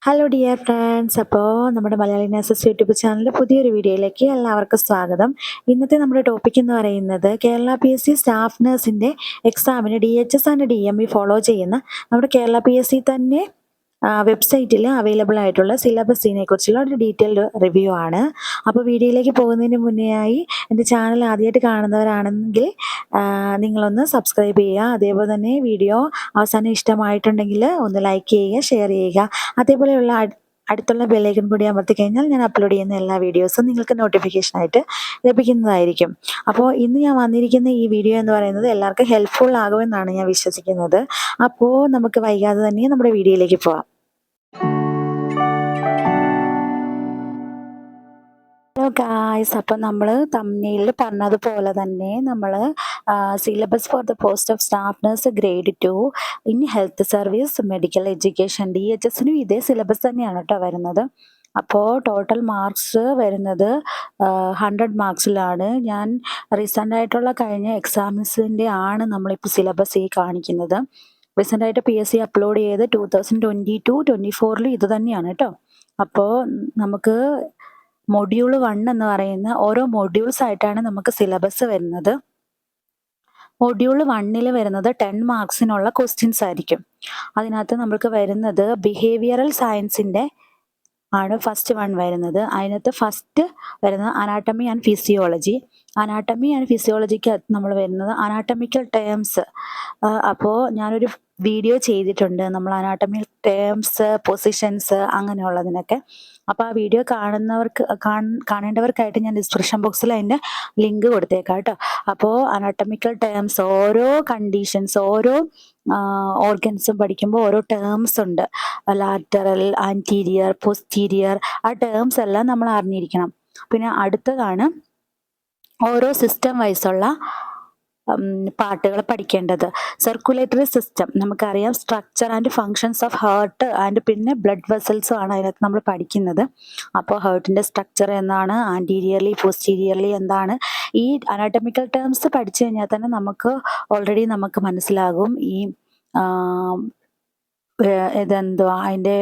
Hello dear friends, അപ്പോൾ നമ്മുടെ Malayali nurses YouTube ചാനലിൻ്റെ പുതിയൊരു വീഡിയോയിലേക്ക് എല്ലാവർക്കും സ്വാഗതം. ഇന്നത്തെ നമ്മുടെ ടോപ്പിക് എന്ന് പറയുന്നത് കേരള PSC സ്റ്റാഫ് നഴ്സിൻ്റെ എക്സാമിന് DHS ആൻഡ് DME ഫോളോ ചെയ്യുന്ന നമ്മുടെ കേരള PSC തന്നെ വെബ്സൈറ്റിൽ അവൈലബിൾ ആയിട്ടുള്ള സിലബസിനെ കുറിച്ചുള്ള ഒരു ഡീറ്റെയിൽഡ് റിവ്യൂ ആണ്. അപ്പോൾ വീഡിയോയിലേക്ക് പോകുന്നതിന് മുന്നേയായി എൻ്റെ ചാനൽ ആദ്യമായിട്ട് കാണുന്നവരാണെങ്കിൽ നിങ്ങളൊന്ന് സബ്സ്ക്രൈബ് ചെയ്യുക. അതേപോലെ തന്നെ വീഡിയോ അവസാനം ഇഷ്ടമായിട്ടുണ്ടെങ്കിൽ ഒന്ന് ലൈക്ക് ചെയ്യുക, ഷെയർ ചെയ്യുക. അതേപോലെയുള്ള അടുത്തുള്ള ബെല്ലൈക്കൺ കൂടി അമർത്തി കഴിഞ്ഞാൽ ഞാൻ അപ്ലോഡ് ചെയ്യുന്ന എല്ലാ വീഡിയോസും നിങ്ങൾക്ക് നോട്ടിഫിക്കേഷനായിട്ട് ലഭിക്കുന്നതായിരിക്കും. അപ്പോൾ ഇന്ന് ഞാൻ വന്നിരിക്കുന്ന ഈ വീഡിയോ എന്ന് പറയുന്നത് എല്ലാവർക്കും ഹെൽപ്ഫുൾ ആകുമെന്നാണ് ഞാൻ വിശ്വസിക്കുന്നത്. അപ്പോൾ നമുക്ക് വൈകാതെ തന്നെ നമ്മുടെ വീഡിയോയിലേക്ക് പോവാം. ഹലോ ഗായ്സ്, അപ്പം നമ്മൾ തമ്മിലിൽ പറഞ്ഞതുപോലെ തന്നെ നമ്മൾ syllabus for the post of staff nurse grade 2 in health service medical education DHSനും ഇതേ സിലബസ് തന്നെയാണ് കേട്ടോ വരുന്നത്. അപ്പോൾ ടോട്ടൽ മാർക്സ് വരുന്നത് 100 മാർക്സിലാണ്. ഞാൻ റീസെൻ്റ് ആയിട്ടുള്ള കഴിഞ്ഞ എക്സാംസിൻ്റെ ആണ് നമ്മളിപ്പോൾ സിലബസ് ഈ കാണിക്കുന്നത്. റീസെൻ്റായിട്ട് PSC അപ്ലോഡ് ചെയ്ത് 2022-24 ഇത് തന്നെയാണ് കേട്ടോ. അപ്പോൾ നമുക്ക് മൊഡ്യൂൾ 1 എന്ന് പറയുന്ന ഓരോ മൊഡ്യൂൾസ് ആയിട്ടാണ് നമുക്ക് സിലബസ് വരുന്നത്. മൊഡ്യൂൾ 1 വരുന്നത് 10 മാർക്സിനുള്ള ക്വസ്റ്റ്യൻസ് ആയിരിക്കും. അതിനകത്ത് നമുക്ക് വരുന്നത് ബിഹേവിയറൽ സയൻസിൻ്റെ ആണ് ഫസ്റ്റ് 1 വരുന്നത്. അതിനകത്ത് ഫസ്റ്റ് വരുന്നത് anatomy and physiology. Anatomy and physiologic നമ്മൾ വരുന്നത് അനാട്ടമിക്കൽ ടേംസ്. അപ്പോൾ ഞാനൊരു വീഡിയോ ചെയ്തിട്ടുണ്ട് നമ്മൾ അനാട്ടമിക്കൽ ടേംസ്, പൊസിഷൻസ് അങ്ങനെയുള്ളതിനൊക്കെ. അപ്പോൾ ആ വീഡിയോ കാണേണ്ടവർക്കായിട്ട് ഞാൻ ഡിസ്ക്രിപ്ഷൻ ബോക്സിൽ അതിൻ്റെ ലിങ്ക് കൊടുത്തേക്കാം കേട്ടോ. അപ്പോൾ അനാട്ടമിക്കൽ ടേംസ്, ഓരോ കണ്ടീഷൻസ്, ഓരോ ഓർഗൻസും പഠിക്കുമ്പോൾ ഓരോ ടേംസ് ഉണ്ട്. ലാറ്ററൽ, ആൻറ്റീരിയർ, പോസ്റ്റീരിയർ, ആ ടേംസ് എല്ലാം നമ്മൾ അറിഞ്ഞിരിക്കണം. പിന്നെ അടുത്തതാണ് ഓരോ സിസ്റ്റം വൈസുള്ള പാർട്ടുകൾ പഠിക്കേണ്ടത്. സർക്കുലേറ്ററി സിസ്റ്റം നമുക്കറിയാം, structure and functions of heart and പിന്നെ ബ്ലഡ് വെസൽസും ആണ് അതിനകത്ത് നമ്മൾ പഠിക്കുന്നത്. അപ്പോൾ ഹാർട്ടിൻ്റെ സ്ട്രക്ചർ എന്താണ്, ആൻറ്റീരിയർലി പോസ്റ്റീരിയർലി എന്താണ്, ഈ അനാട്ടമിക്കൽ ടേംസ് പഠിച്ചു കഴിഞ്ഞാൽ തന്നെ നമുക്ക് ഓൾറെഡി നമുക്ക് മനസ്സിലാകും ഈ ഇതെന്തുവാ അതിൻ്റെ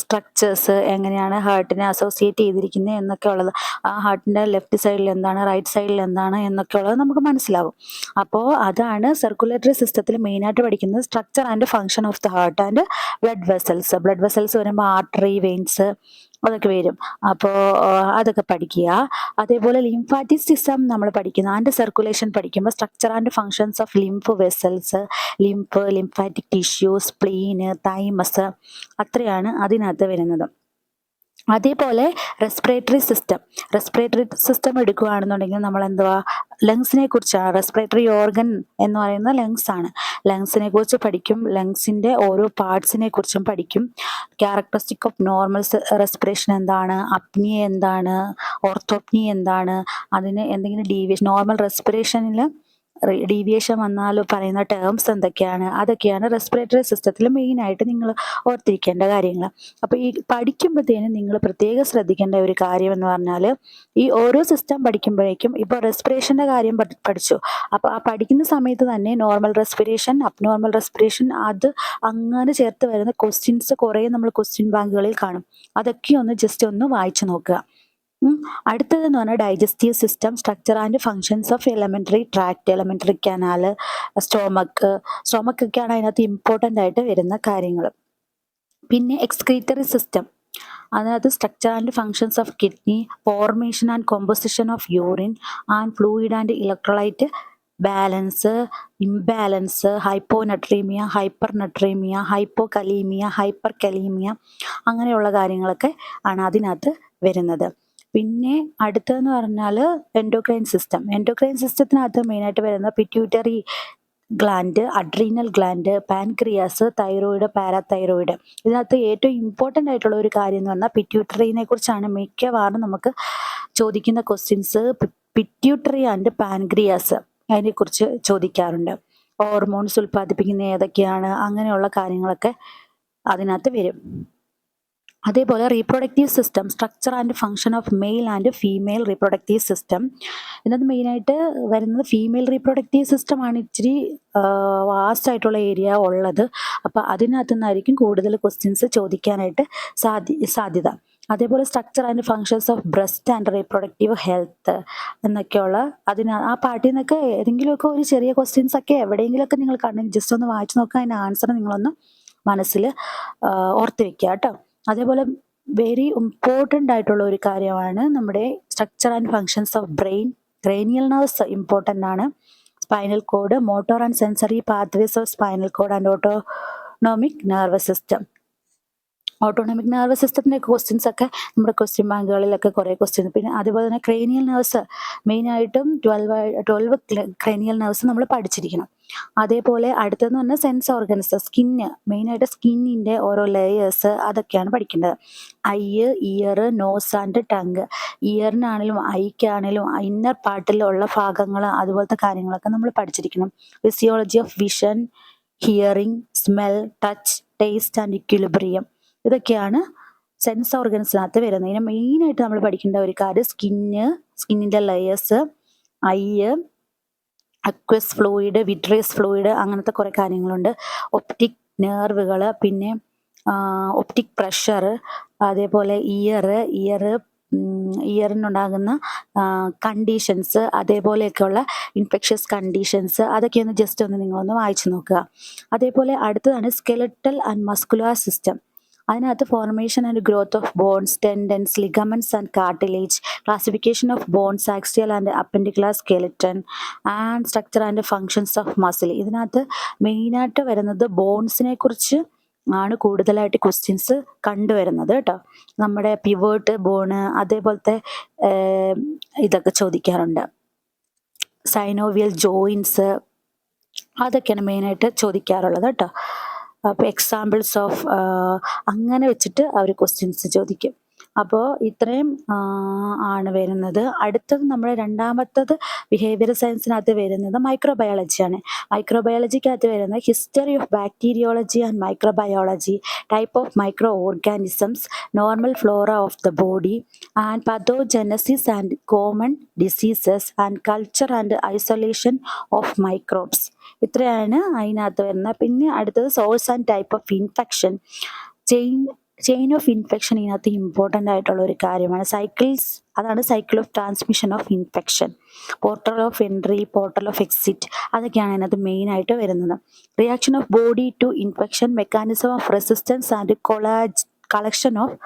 സ്ട്രക്ചേഴ്സ് എങ്ങനെയാണ് ഹാർട്ടിനെ അസോസിയേറ്റ് ചെയ്തിരിക്കുന്നത് എന്നൊക്കെ ഉള്ളത്. ആ ഹാർട്ടിൻ്റെ ലെഫ്റ്റ് സൈഡിൽ എന്താണ്, റൈറ്റ് സൈഡിൽ എന്താണ് എന്നൊക്കെ ഉള്ളത് നമുക്ക് മനസ്സിലാകും. അപ്പോൾ അതാണ് സർക്കുലേറ്ററി സിസ്റ്റത്തിൽ മെയിനായിട്ട് പഠിക്കുന്നത്, structure and function of the heart and blood vessels. Blood vessels വരുമ്പോൾ ആർട്ടറി, വെയിൻസ് അതൊക്കെ വരും. അപ്പോൾ അതൊക്കെ പഠിക്കുക. അതേപോലെ ലിംഫാറ്റിക് സിസ്റ്റം നമ്മൾ പഠിക്കുന്നു. ആൻഡ് സർക്കുലേഷൻ പഠിക്കുമ്പോൾ structure and functions of lymph vessels, lymph, lymphatic tissue, സ്പ്ലീന്, thymus, അത്രയാണ് അതിനകത്ത് വരുന്നത്. അതേപോലെ റെസ്പിറേറ്ററി സിസ്റ്റം എടുക്കുകയാണെന്നുണ്ടെങ്കിൽ നമ്മൾ എന്തുവാ, ലങ്സിനെ കുറിച്ചാണ്. റെസ്പിറേറ്ററി ഓർഗൻ എന്ന് പറയുന്നത് ലങ്സ് ആണ്. ലങ്സിനെ കുറിച്ച് പഠിക്കും, ലങ്സിൻ്റെ ഓരോ പാർട്സിനെ കുറിച്ചും പഠിക്കും. ക്യാരക്ടറിസ്റ്റിക് ഓഫ് നോർമൽ റെസ്പിറേഷൻ എന്താണ്, അപ്നിയ എന്താണ്, ഓർത്തോപ്നി എന്താണ്, അതിന് എന്തെങ്കിലും ഡീവിയേഷൻ, നോർമൽ റെസ്പിറേഷനിൽ ഡീവിയേഷൻ വന്നാൽ പറയുന്ന ടേംസ് എന്തൊക്കെയാണ്, അതൊക്കെയാണ് റെസ്പിറേറ്ററി സിസ്റ്റത്തിൽ മെയിനായിട്ട് നിങ്ങൾ ഓർത്തിരിക്കേണ്ട കാര്യങ്ങൾ. അപ്പോൾ ഈ പഠിക്കുമ്പോഴത്തേനും നിങ്ങൾ പ്രത്യേകം ശ്രദ്ധിക്കേണ്ട ഒരു കാര്യം എന്ന് പറഞ്ഞാൽ, ഈ ഓരോ സിസ്റ്റം പഠിക്കുമ്പോഴേക്കും ഇപ്പോൾ റെസ്പിറേഷൻ്റെ കാര്യം പഠിച്ചു. അപ്പോൾ ആ പഠിക്കുന്ന സമയത്ത് തന്നെ നോർമൽ റെസ്പിറേഷൻ, അബ്നോർമൽ റെസ്പിറേഷൻ, അത് അങ്ങനെ ചേർത്ത് വരുന്ന ക്വസ്റ്റ്യൻസ് കുറേ നമ്മൾ ക്വസ്റ്റ്യൻ ബാങ്കുകളിൽ കാണും. അതൊക്കെ ജസ്റ്റ് ഒന്ന് വായിച്ചു നോക്കുക. അടുത്തതെന്ന് പറഞ്ഞാൽ digestive system, structure and functions of alimentary tract, alimentary canal, സ്റ്റോമക്കൊക്കെയാണ് അതിനകത്ത് ഇമ്പോർട്ടൻ്റ് ആയിട്ട് വരുന്ന കാര്യങ്ങൾ. പിന്നെ എക്സ്ക്രീറ്ററി സിസ്റ്റം, അതിനകത്ത് structure and functions of kidney, formation and composition of urine and fluid and electrolyte balance, imbalance, hyponatraemia, hypernatraemia, hypokalaemia, hyperkalaemia, അങ്ങനെയുള്ള കാര്യങ്ങളൊക്കെ ആണ് അതിനകത്ത് വരുന്നത്. പിന്നെ അടുത്തതെന്ന് പറഞ്ഞാൽ എൻഡോക്രൈൻ സിസ്റ്റത്തിനകത്ത് മെയിനായിട്ട് വരുന്ന pituitary gland, adrenal gland, pancreas, thyroid, parathyroid. ഇതിനകത്ത് ഏറ്റവും ഇമ്പോർട്ടൻ്റ് ആയിട്ടുള്ള ഒരു കാര്യം എന്ന് പറഞ്ഞാൽ പിറ്റ്യൂട്ടറിനെ കുറിച്ചാണ് മിക്കവാറും നമുക്ക് ചോദിക്കുന്ന ക്വസ്റ്റ്യൻസ്. പിറ്റ്യൂട്ടറി ആൻഡ് പാൻക്രിയാസ് അതിനെക്കുറിച്ച് ചോദിക്കാറുണ്ട്. ഹോർമോൺസ് ഉൽപ്പാദിപ്പിക്കുന്ന ഏതൊക്കെയാണ്, അങ്ങനെയുള്ള കാര്യങ്ങളൊക്കെ അതിനകത്ത് വരും. അതേപോലെ reproductive system, structure and function of male and female reproductive system. ഇതിനകത്ത് മെയിനായിട്ട് വരുന്നത് ഫീമെയിൽ റീപ്രൊഡക്റ്റീവ് സിസ്റ്റമാണ് ഇച്ചിരി വാസ്റ്റ് ആയിട്ടുള്ള ഏരിയ ഉള്ളത്. അപ്പോൾ അതിനകത്തു നിന്നായിരിക്കും കൂടുതൽ ക്വസ്റ്റ്യൻസ് ചോദിക്കാനായിട്ട് സാധ്യത. അതേപോലെ structure and functions of breast and reproductive health എന്നൊക്കെയുള്ള ആ പാർട്ടിൽ നിന്നൊക്കെ ഏതെങ്കിലുമൊക്കെ ഒരു ചെറിയ ക്വസ്റ്റ്യൻസ് ഒക്കെ എവിടെയെങ്കിലുമൊക്കെ നിങ്ങൾ കണ്ടെങ്കിൽ ജസ്റ്റ് ഒന്ന് വായിച്ചു നോക്കുക. അതിൻ്റെ ആൻസർ നിങ്ങളൊന്ന് മനസ്സിൽ ഓർത്ത് വെക്കുക കേട്ടോ. അതേപോലെ വെരി ഇമ്പോർട്ടൻ്റ് ആയിട്ടുള്ള ഒരു കാര്യമാണ് നമ്മുടെ structure and functions of brain. Cranial nerves important ആണ്. Spinal cord, motor and sensory pathways of spinal cord and autonomic nervous system. Autonomic nervous സിസ്റ്റത്തിൻ്റെ ക്വസ്റ്റ്യൻസ് ഒക്കെ നമ്മുടെ ക്വസ്റ്റ്യൻ ബാങ്കുകളിലൊക്കെ കുറേ ക്വസ്റ്റ്യൻ. പിന്നെ അതുപോലെ തന്നെ ക്രേനിയൽ നെർവ്സ് മെയിനായിട്ടും 12 ക്രേനിയൽ നെർവ്സ് നമ്മൾ പഠിച്ചിരിക്കണം. അതേപോലെ അടുത്തെന്ന് പറഞ്ഞാൽ സെൻസ് ഓർഗൻസ്, സ്കിന്ന്, മെയിനായിട്ട് സ്കിന്നിൻ്റെ ഓരോ ലെയേഴ്സ് അതൊക്കെയാണ് പഠിക്കേണ്ടത്. Eye, ear, nose and tongue. ഇയറിനാണെങ്കിലും ഐക്കാണെങ്കിലും ഇന്നർ പാർട്ടിലുള്ള ഭാഗങ്ങൾ അതുപോലത്തെ കാര്യങ്ങളൊക്കെ നമ്മൾ പഠിച്ചിരിക്കണം. Physiology of vision, hearing, smell, touch, taste and equilibrium. ഇതൊക്കെയാണ് സെൻസ് ഓർഗൻസിനകത്ത് വരുന്നത്. ഇതിന് മെയിനായിട്ട് നമ്മൾ പഠിക്കേണ്ട ഒരു കാര്യം സ്കിന്നിൻ്റെ layers, eye, aqueous fluid, vitreous fluid, അങ്ങനത്തെ കുറേ കാര്യങ്ങളുണ്ട്. ഒപ്റ്റിക് നെർവുകൾ, പിന്നെ ഒപ്റ്റിക് പ്രഷർ, അതേപോലെ ഇയറിനുണ്ടാകുന്ന കണ്ടീഷൻസ്, അതേപോലെയൊക്കെയുള്ള ഇൻഫെക്ഷ്യസ് കണ്ടീഷൻസ്, അതൊക്കെ ഒന്ന് ജസ്റ്റ് ഒന്ന് നിങ്ങളൊന്ന് വായിച്ചു നോക്കുക. അതേപോലെ അടുത്തതാണ് സ്കെലറ്റൽ ആൻഡ് മസ്കുലാർ സിസ്റ്റം. അതിനകത്ത് formation and growth of bones, tendons, ligaments and cartilage, classification of bones, axial and appendicular skeleton and structure and functions of muscle. ഇതിനകത്ത് മെയിനായിട്ട് വരുന്നത് ബോൺസിനെ കുറിച്ച് ആണ് കൂടുതലായിട്ട് ക്വസ്റ്റ്യൻസ് കണ്ടുവരുന്നത് കേട്ടോ. നമ്മുടെ പിവേർട്ട് ബോണ്, അതേപോലത്തെ ഇതൊക്കെ ചോദിക്കാറുണ്ട്. സൈനോവിയൽ ജോയിൻസ്, അതൊക്കെയാണ് മെയിനായിട്ട് ചോദിക്കാറുള്ളത് കേട്ടോ. അപ്പോൾ എക്സാമ്പിൾസ് ഓഫ് അങ്ങനെ വെച്ചിട്ട് അവർ ക്വസ്റ്റ്യൻസ് ചോദിക്കും. അപ്പോൾ ഇത്രയും ആണ് വരുന്നത്. അടുത്തത് നമ്മുടെ രണ്ടാമത്തത് ബിഹേവിയർ സയൻസിനകത്ത് വരുന്നത് മൈക്രോബയോളജിയാണ്. മൈക്രോബയോളജിക്കകത്ത് വരുന്നത് history of bacteriology and microbiology, type of micro organisms, normal flora of the body and pathogenesis and common diseases and culture and isolation of microbes. ഇത്രയാണ് അതിനകത്ത് വരുന്നത്. പിന്നെ അടുത്തത് source and type of infection. Chain of infection ഇതിനകത്ത് important ആയിട്ടുള്ള ഒരു കാര്യമാണ്. അതാണ് cycle of transmission of infection. Portal of entry, portal of exit, അതൊക്കെയാണ് അതിനകത്ത് മെയിനായിട്ട് വരുന്നത്. Reaction of body to infection, mechanism of resistance and collection of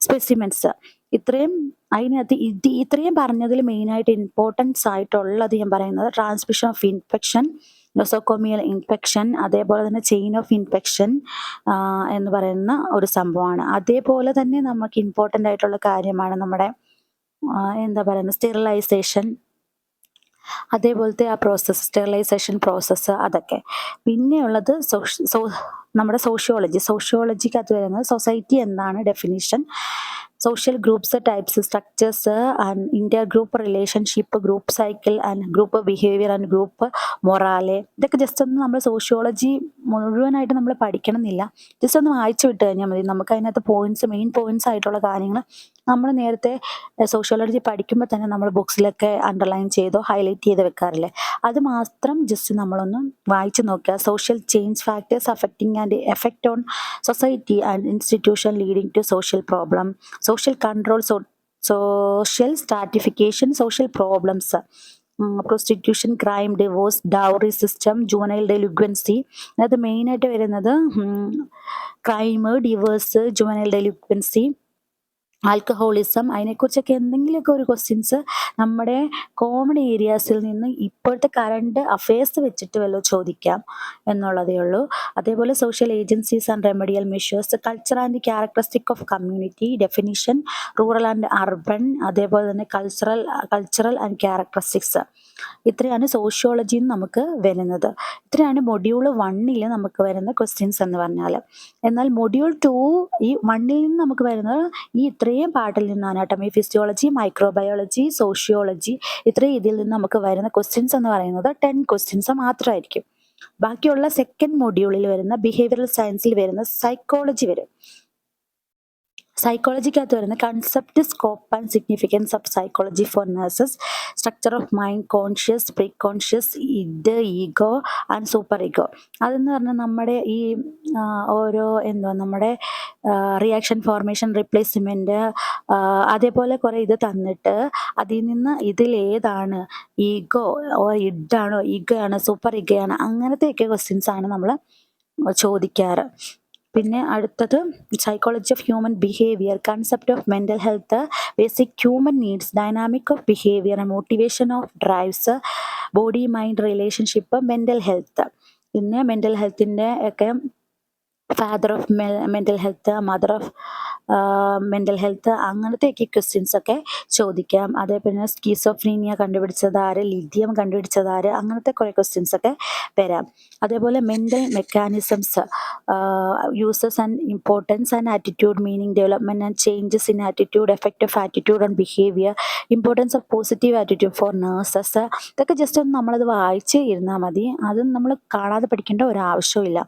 specimens. ഇത്രയും അതിനകത്ത് ഇത്രയും പറഞ്ഞതിൽ മെയിനായിട്ട് ഇമ്പോർട്ടൻസ് ആയിട്ടുള്ളത് ഞാൻ പറയുന്നത് transmission of infection, nosocomial infection, അതേപോലെ തന്നെ ചെയിൻ ഓഫ് ഇൻഫെക്ഷൻ എന്ന് പറയുന്ന ഒരു സംഭവമാണ്. അതേപോലെ തന്നെ നമുക്ക് ഇമ്പോർട്ടൻ്റ് ആയിട്ടുള്ള കാര്യമാണ് നമ്മുടെ എന്താ പറയുന്നത് സ്റ്റെറിലൈസേഷൻ, അതേപോലത്തെ ആ പ്രോസസ്സ്, സ്റ്റെറിലൈസേഷൻ പ്രോസസ്സ്, അതൊക്കെ. പിന്നെയുള്ളത് നമ്മുടെ സോഷ്യോളജിക്കകത്ത് വരുന്നത് സൊസൈറ്റി എന്താണ് definition, social groups, types, structures and inter group relationship, group cycle and group behaviour and group morale. ഇതൊക്കെ ജസ്റ്റ് ഒന്ന് നമ്മൾ സോഷ്യോളജി മുഴുവനായിട്ട് നമ്മൾ പഠിക്കണം എന്നില്ല, ജസ്റ്റ് ഒന്ന് വായിച്ചു വിട്ട് കഴിഞ്ഞാൽ മതി. നമുക്ക് അതിനകത്ത് മെയിൻ പോയിന്റ്സ് ആയിട്ടുള്ള കാര്യങ്ങൾ നമ്മൾ നേരത്തെ സോഷ്യോളജി പഠിക്കുമ്പോൾ തന്നെ നമ്മൾ ബുക്സിലൊക്കെ അണ്ടർലൈൻ ചെയ്തോ ഹൈലൈറ്റ് ചെയ്ത് വെക്കാറില്ലേ, അത് മാത്രം ജസ്റ്റ് നമ്മളൊന്ന് വായിച്ചു നോക്കുക. Social change factors affecting and effect on society and institution leading to social problem, social control, social stratification, social problems, prostitution, crime, divorce, dowry system, juvenile delinquency. അത് മെയിനായിട്ട് വരുന്നത് crime, divorce, juvenile delinquency, alcoholism, അതിനെക്കുറിച്ചൊക്കെ എന്തെങ്കിലുമൊക്കെ ഒരു questions നമ്മുടെ common ഏരിയാസിൽ നിന്ന് ഇപ്പോഴത്തെ current affairs വെച്ചിട്ട് വല്ലതും ചോദിക്കാം എന്നുള്ളതേ ഉള്ളൂ. അതേപോലെ social agencies and remedial measures, culture and characteristic of community, definition, rural and urban, അതേപോലെ തന്നെ കൾച്ചറൽ ആൻഡ് ക്യാരക്ടറിസ്റ്റിക്സ്. ഇത്രയാണ് സോഷ്യോളജിയിൽ നമുക്ക് വരുന്നത്. ഇത്രയാണ് മൊഡ്യൂൾ 1 നമുക്ക് വരുന്ന ക്വസ്റ്റ്യൻസ് എന്ന് പറഞ്ഞാൽ. എന്നാൽ മൊഡ്യൂൾ 2 ഈ 1 നിന്ന് നമുക്ക് വരുന്നത് ഈ ഇത്രയും പാർട്ടിൽ നിന്നാണ്. അനാട്ടമി, ഫിസിയോളജി, മൈക്രോബയോളജി, സോഷ്യോളജി, ഇത്രയും ഇതിൽ നിന്ന് നമുക്ക് വരുന്ന ക്വസ്റ്റ്യൻസ് എന്ന് പറയുന്നത് 10 ക്വസ്റ്റ്യൻസ് മാത്രമായിരിക്കും. ബാക്കിയുള്ള സെക്കൻഡ് മൊഡ്യൂളിൽ വരുന്ന ബിഹേവിയറൽ സയൻസിൽ വരുന്ന സൈക്കോളജി വരും. സൈക്കോളജിക്കകത്ത് വരുന്ന concept, scope and significance of psychology for nurses, structure of mind, conscious, pre conscious, id, ego and super ego. അതെന്ന് പറഞ്ഞാൽ നമ്മുടെ ഈ ഓരോ നമ്മുടെ റിയാക്ഷൻ ഫോർമേഷൻ റീപ്ലേസ്മെൻറ്റ്, അതേപോലെ കുറേ ഇത് തന്നിട്ട് അതിൽ നിന്ന് ഇതിലേതാണ് ഈഗോ ഇഡാണോ ഈഗോ ആണോ സൂപ്പർ ഈഗോ ആണോ അങ്ങനത്തെയൊക്കെ ക്വസ്റ്റ്യൻസ് ആണ് നമ്മൾ ചോദിക്കാറ്. പിന്നെ അടുത്തത് psychology of human behaviour, concept of mental health, basic human needs, dynamic of behaviour, motivation of drives, body mind relationship, mental health. പിന്നെ മെൻ്റൽ ഹെൽത്തിൻ്റെ ഒക്കെ father of mental health, mother of mental health, അങ്ങനത്തെയൊക്കെ questions ഒക്കെ ചോദിക്കാം. അതേപോലെ schizophrenia കണ്ടുപിടിച്ചത് ആര്, lithium കണ്ടുപിടിച്ചത് ആര്, അങ്ങനത്തെ കുറേ ക്വസ്റ്റ്യൻസ് ഒക്കെ വരാം. അതേപോലെ mental mechanisms, uses and importance and attitude, meaning, development and changes in attitude, effect of attitude on behaviour, importance of positive attitude for nurses. ഇതൊക്കെ ജസ്റ്റ് ഒന്ന് നമ്മളത് വായിച്ച് ഇരുന്നാൽ മതി, അത് നമ്മൾ കാണാതെ പഠിക്കേണ്ട ഒരു ആവശ്യമില്ല.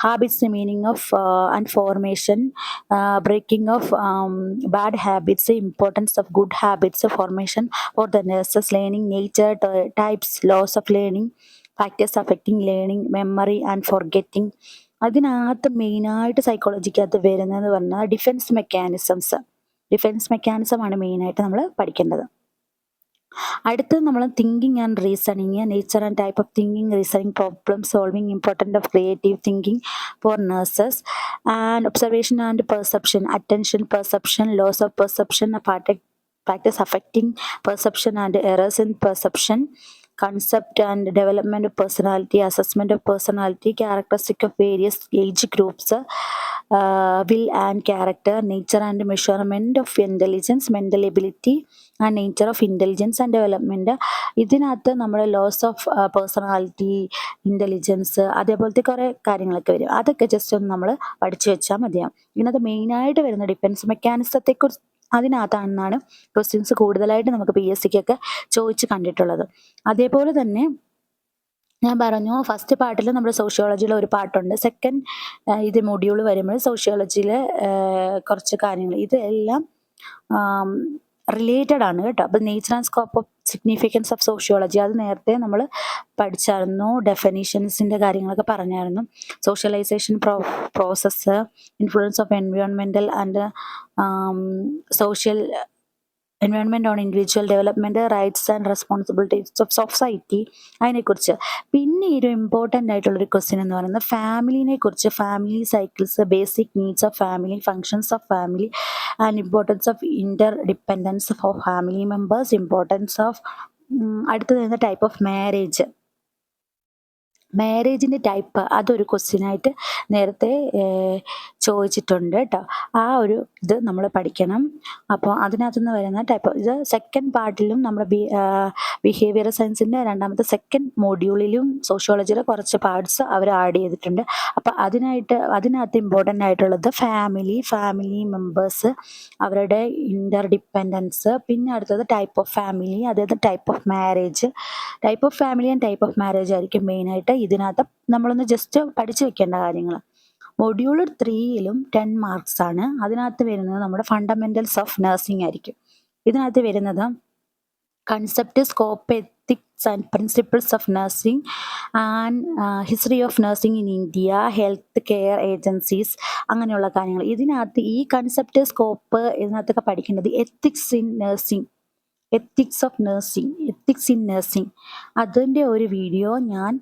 Habits, meaning of and formation, breaking of bad habits, importance of good habits, formation for the nurses, learning, nature, types, laws of learning, factors affecting learning, memory and forgetting. അതിനകത്ത് മെയിനായിട്ട് സൈക്കോളജിക്കകത്ത് വരുന്നത് പറഞ്ഞാൽ ഡിഫെൻസ് മെക്കാനിസമാണ് മെയിനായിട്ട് നമ്മൾ പഠിക്കേണ്ടത്. അടുത്തത് നമ്മൾ thinking and reasoning, nature and type of thinking, reasoning, problem solving, important of creative thinking for nurses, and observation and perception, attention, perception, loss of perception, factors affecting perception and errors in perception, concept and development of personality, assessment of personality, characteristic of various age groups, will and character, nature and measurement of intelligence, mental ability and nature of intelligence and development. ഇതിനകത്ത് നമ്മുടെ loss of personality, intelligence, അതേപോലത്തെ കുറേ കാര്യങ്ങളൊക്കെ വരും. അതൊക്കെ just ഒന്ന് നമ്മൾ പഠിച്ചു വെച്ചാൽ മതിയാവും. ഇതിനകത്ത് മെയിനായിട്ട് വരുന്ന ഡിഫെൻസ് മെക്കാനിസത്തെക്കുറിച്ച് അതിനകത്താണെന്നാണ് ക്വസ്റ്റ്യൻസ് കൂടുതലായിട്ട് നമുക്ക് PSCക്കൊക്കെ ചോദിച്ച് കണ്ടിട്ടുള്ളത്. അതേപോലെ തന്നെ ഞാൻ പറഞ്ഞു ഫസ്റ്റ് പാർട്ടിൽ നമ്മുടെ സോഷ്യോളജിയിൽ ഒരു പാർട്ടുണ്ട്, സെക്കൻഡ് ഇത് മൊഡ്യൂൾ വരുമ്പോൾ സോഷ്യോളജിയിലെ കുറച്ച് കാര്യങ്ങൾ ഇതെല്ലാം റിലേറ്റഡ് ആണ് കേട്ടോ. അപ്പോൾ nature and scope of significance of sociology അത് നേരത്തെ നമ്മൾ പഠിച്ചായിരുന്നു, ഡെഫിനിഷൻസിൻ്റെ കാര്യങ്ങളൊക്കെ പറഞ്ഞായിരുന്നു. Socialisation process, influence of environmental and social environment on individual development, rights and responsibilities of society, അതിനെക്കുറിച്ച്. പിന്നെ ഒരു ഇമ്പോർട്ടൻ്റ് ആയിട്ടുള്ളൊരു ക്വസ്റ്റ്യൻ എന്ന് പറയുന്നത് ഫാമിലിനെ കുറിച്ച്, family cycles, basic needs of family, functions of family and importance of inter dependence four family members, importance of അടുത്തത് വരുന്ന type of മാരേജിൻ്റെ type, അതൊരു ക്വസ്റ്റ്യനായിട്ട് നേരത്തെ ചോദിച്ചിട്ടുണ്ട് കേട്ടോ. ആ ഒരു ഇത് നമ്മൾ പഠിക്കണം. അപ്പോൾ അതിനകത്തുനിന്ന് വരുന്ന ടൈപ്പ് ഇത് സെക്കൻഡ് പാർട്ടിലും നമ്മുടെ ബിഹേവിയർ സയൻസിൻ്റെ രണ്ടാമത്തെ സെക്കൻഡ് മോഡ്യൂളിലും സോഷ്യോളജിയുടെ കുറച്ച് പാർട്സ് അവർ ആഡ് ചെയ്തിട്ടുണ്ട്. അപ്പോൾ അതിനകത്ത് ഇമ്പോർട്ടൻ്റ് ആയിട്ടുള്ളത് ഫാമിലി മെമ്പേഴ്സ്, അവരുടെ ഇൻ്റർ ഡിപ്പെൻഡൻസ്, പിന്നെ അടുത്തത് ടൈപ്പ് ഓഫ് ഫാമിലി, അതായത് type of marriage. Type of family and type of marriage ആയിരിക്കും മെയിനായിട്ട് ഇതിനകത്ത് നമ്മളൊന്ന് ജസ്റ്റ് പഠിച്ചു വെക്കേണ്ട കാര്യങ്ങൾ. മൊഡ്യൂൾ 3യിലും 10 മാർക്സ് ആണ്. അതിനകത്ത് വരുന്നത് നമ്മുടെ ഫണ്ടമെന്റൽസ് ഓഫ് നഴ്സിംഗ് ആയിരിക്കും. ഇതിനകത്ത് വരുന്നത് concept, scope, ethics and principles of nursing and history of nursing in India, health care agencies, അങ്ങനെയുള്ള കാര്യങ്ങൾ. ഇതിനകത്ത് ഈ കൺസെപ്റ്റ്, സ്കോപ്പ് ഇതിനകത്തൊക്കെ പഠിക്കേണ്ടത് എത്തിക്സ് ഇൻ നഴ്സിംഗ്, അതിൻ്റെ ഒരു വീഡിയോ ഞാൻ